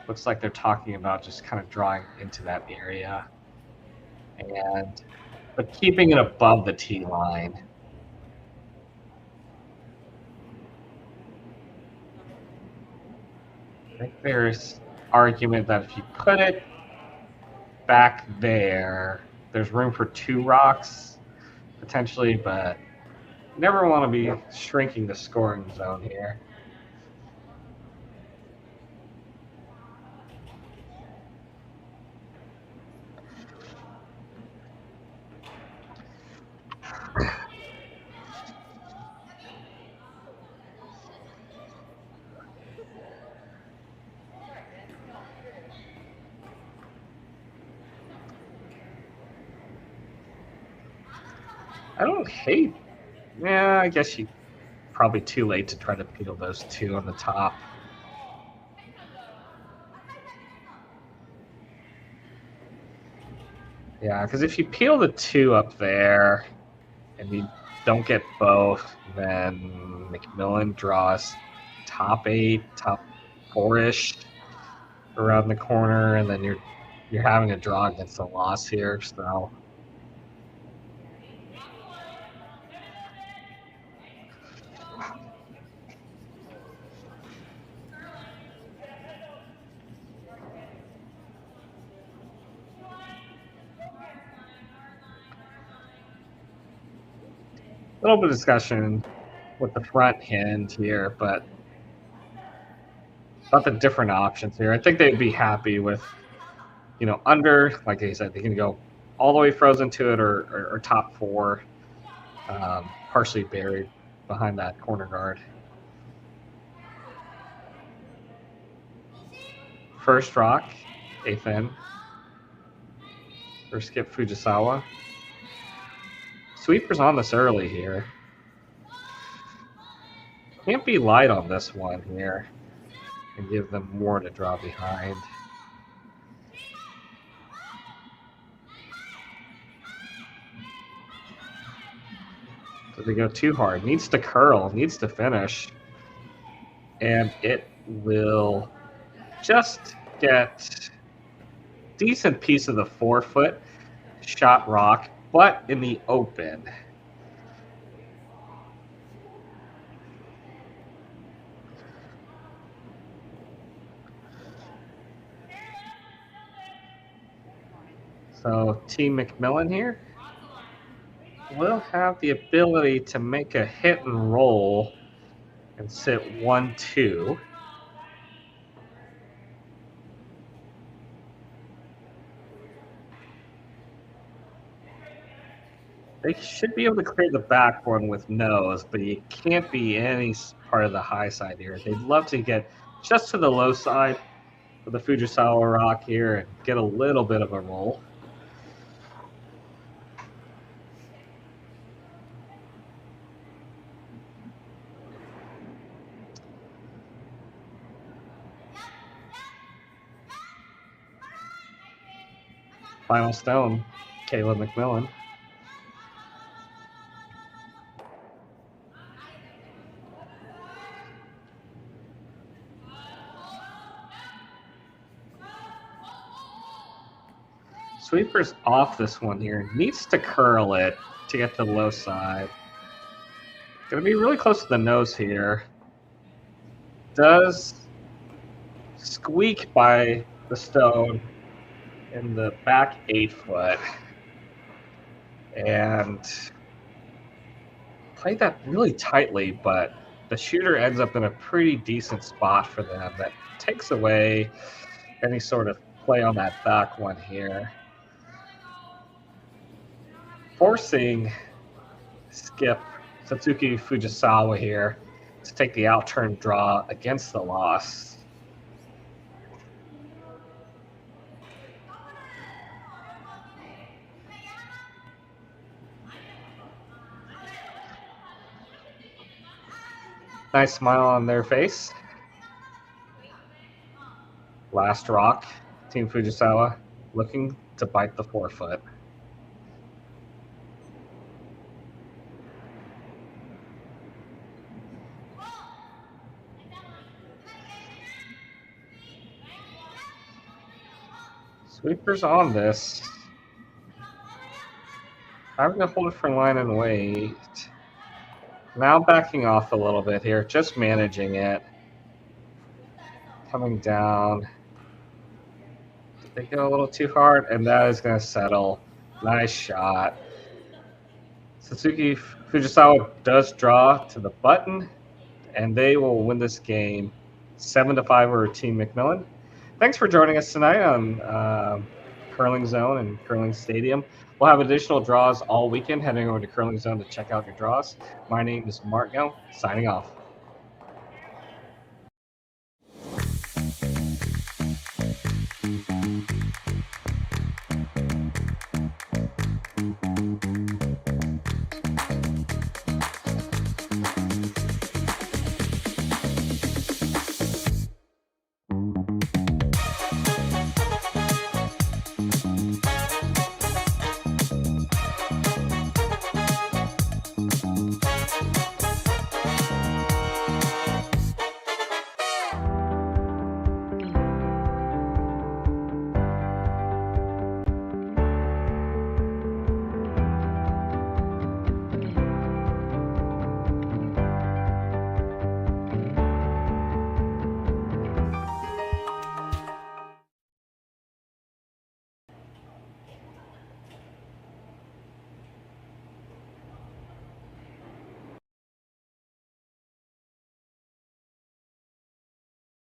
looks like they're talking about just kind of drawing into that area, but keeping it above the tee line. I think there's argument that if you put it back there, there's room for 2 rocks potentially, but you never want to be shrinking the scoring zone here. I don't hate. Yeah, I guess you probably too late to try to peel those 2 on the top. Yeah, because if you peel the 2 up there and you don't get both, then MacMillan draws top 8, top 4-ish around the corner, and then you're having a draw against a loss here. So. A little bit of discussion with the front hinge here, but about the different options here. I think they'd be happy with, under, like I said, they can go all the way frozen to it or top 4, partially buried behind that corner guard. First rock, 8th in for Skip Fujisawa. Sweeper's on this early here. Can't be light on this one here and give them more to draw behind. So they go too hard. Needs to curl, needs to finish. And it will just get a decent piece of the 4-foot shot rock, but in the open. So Team MacMillan here will have the ability to make a hit and roll and sit 1-2. They should be able to clear the back one with nose, but you can't be any part of the high side here. They'd love to get just to the low side of the Fujisawa rock here and get a little bit of a roll. Final stone, Kayla MacMillan. Sweeper's off this one here. Needs to curl it to get to the low side. Gonna be really close to the nose here. Does squeak by the stone in the back 8 foot. And played that really tightly, but the shooter ends up in a pretty decent spot for them that takes away any sort of play on that back one here. Forcing Skip Satsuki Fujisawa here to take the outturn draw against the loss. Nice smile on their face. Last rock, Team Fujisawa looking to bite the forefoot. Sweepers on this. I'm going to hold it for line and wait. Now backing off a little bit here, just managing it. Coming down. They go a little too hard, and that is going to settle. Nice shot. Satsuki Fujisawa does draw to the button, and they will win this game 7-5 over Team MacMillan. Thanks for joining us tonight on Curling Zone and Curling Stadium. We'll have additional draws all weekend. Heading over to Curling Zone to check out your draws. My name is Mark Go, signing off.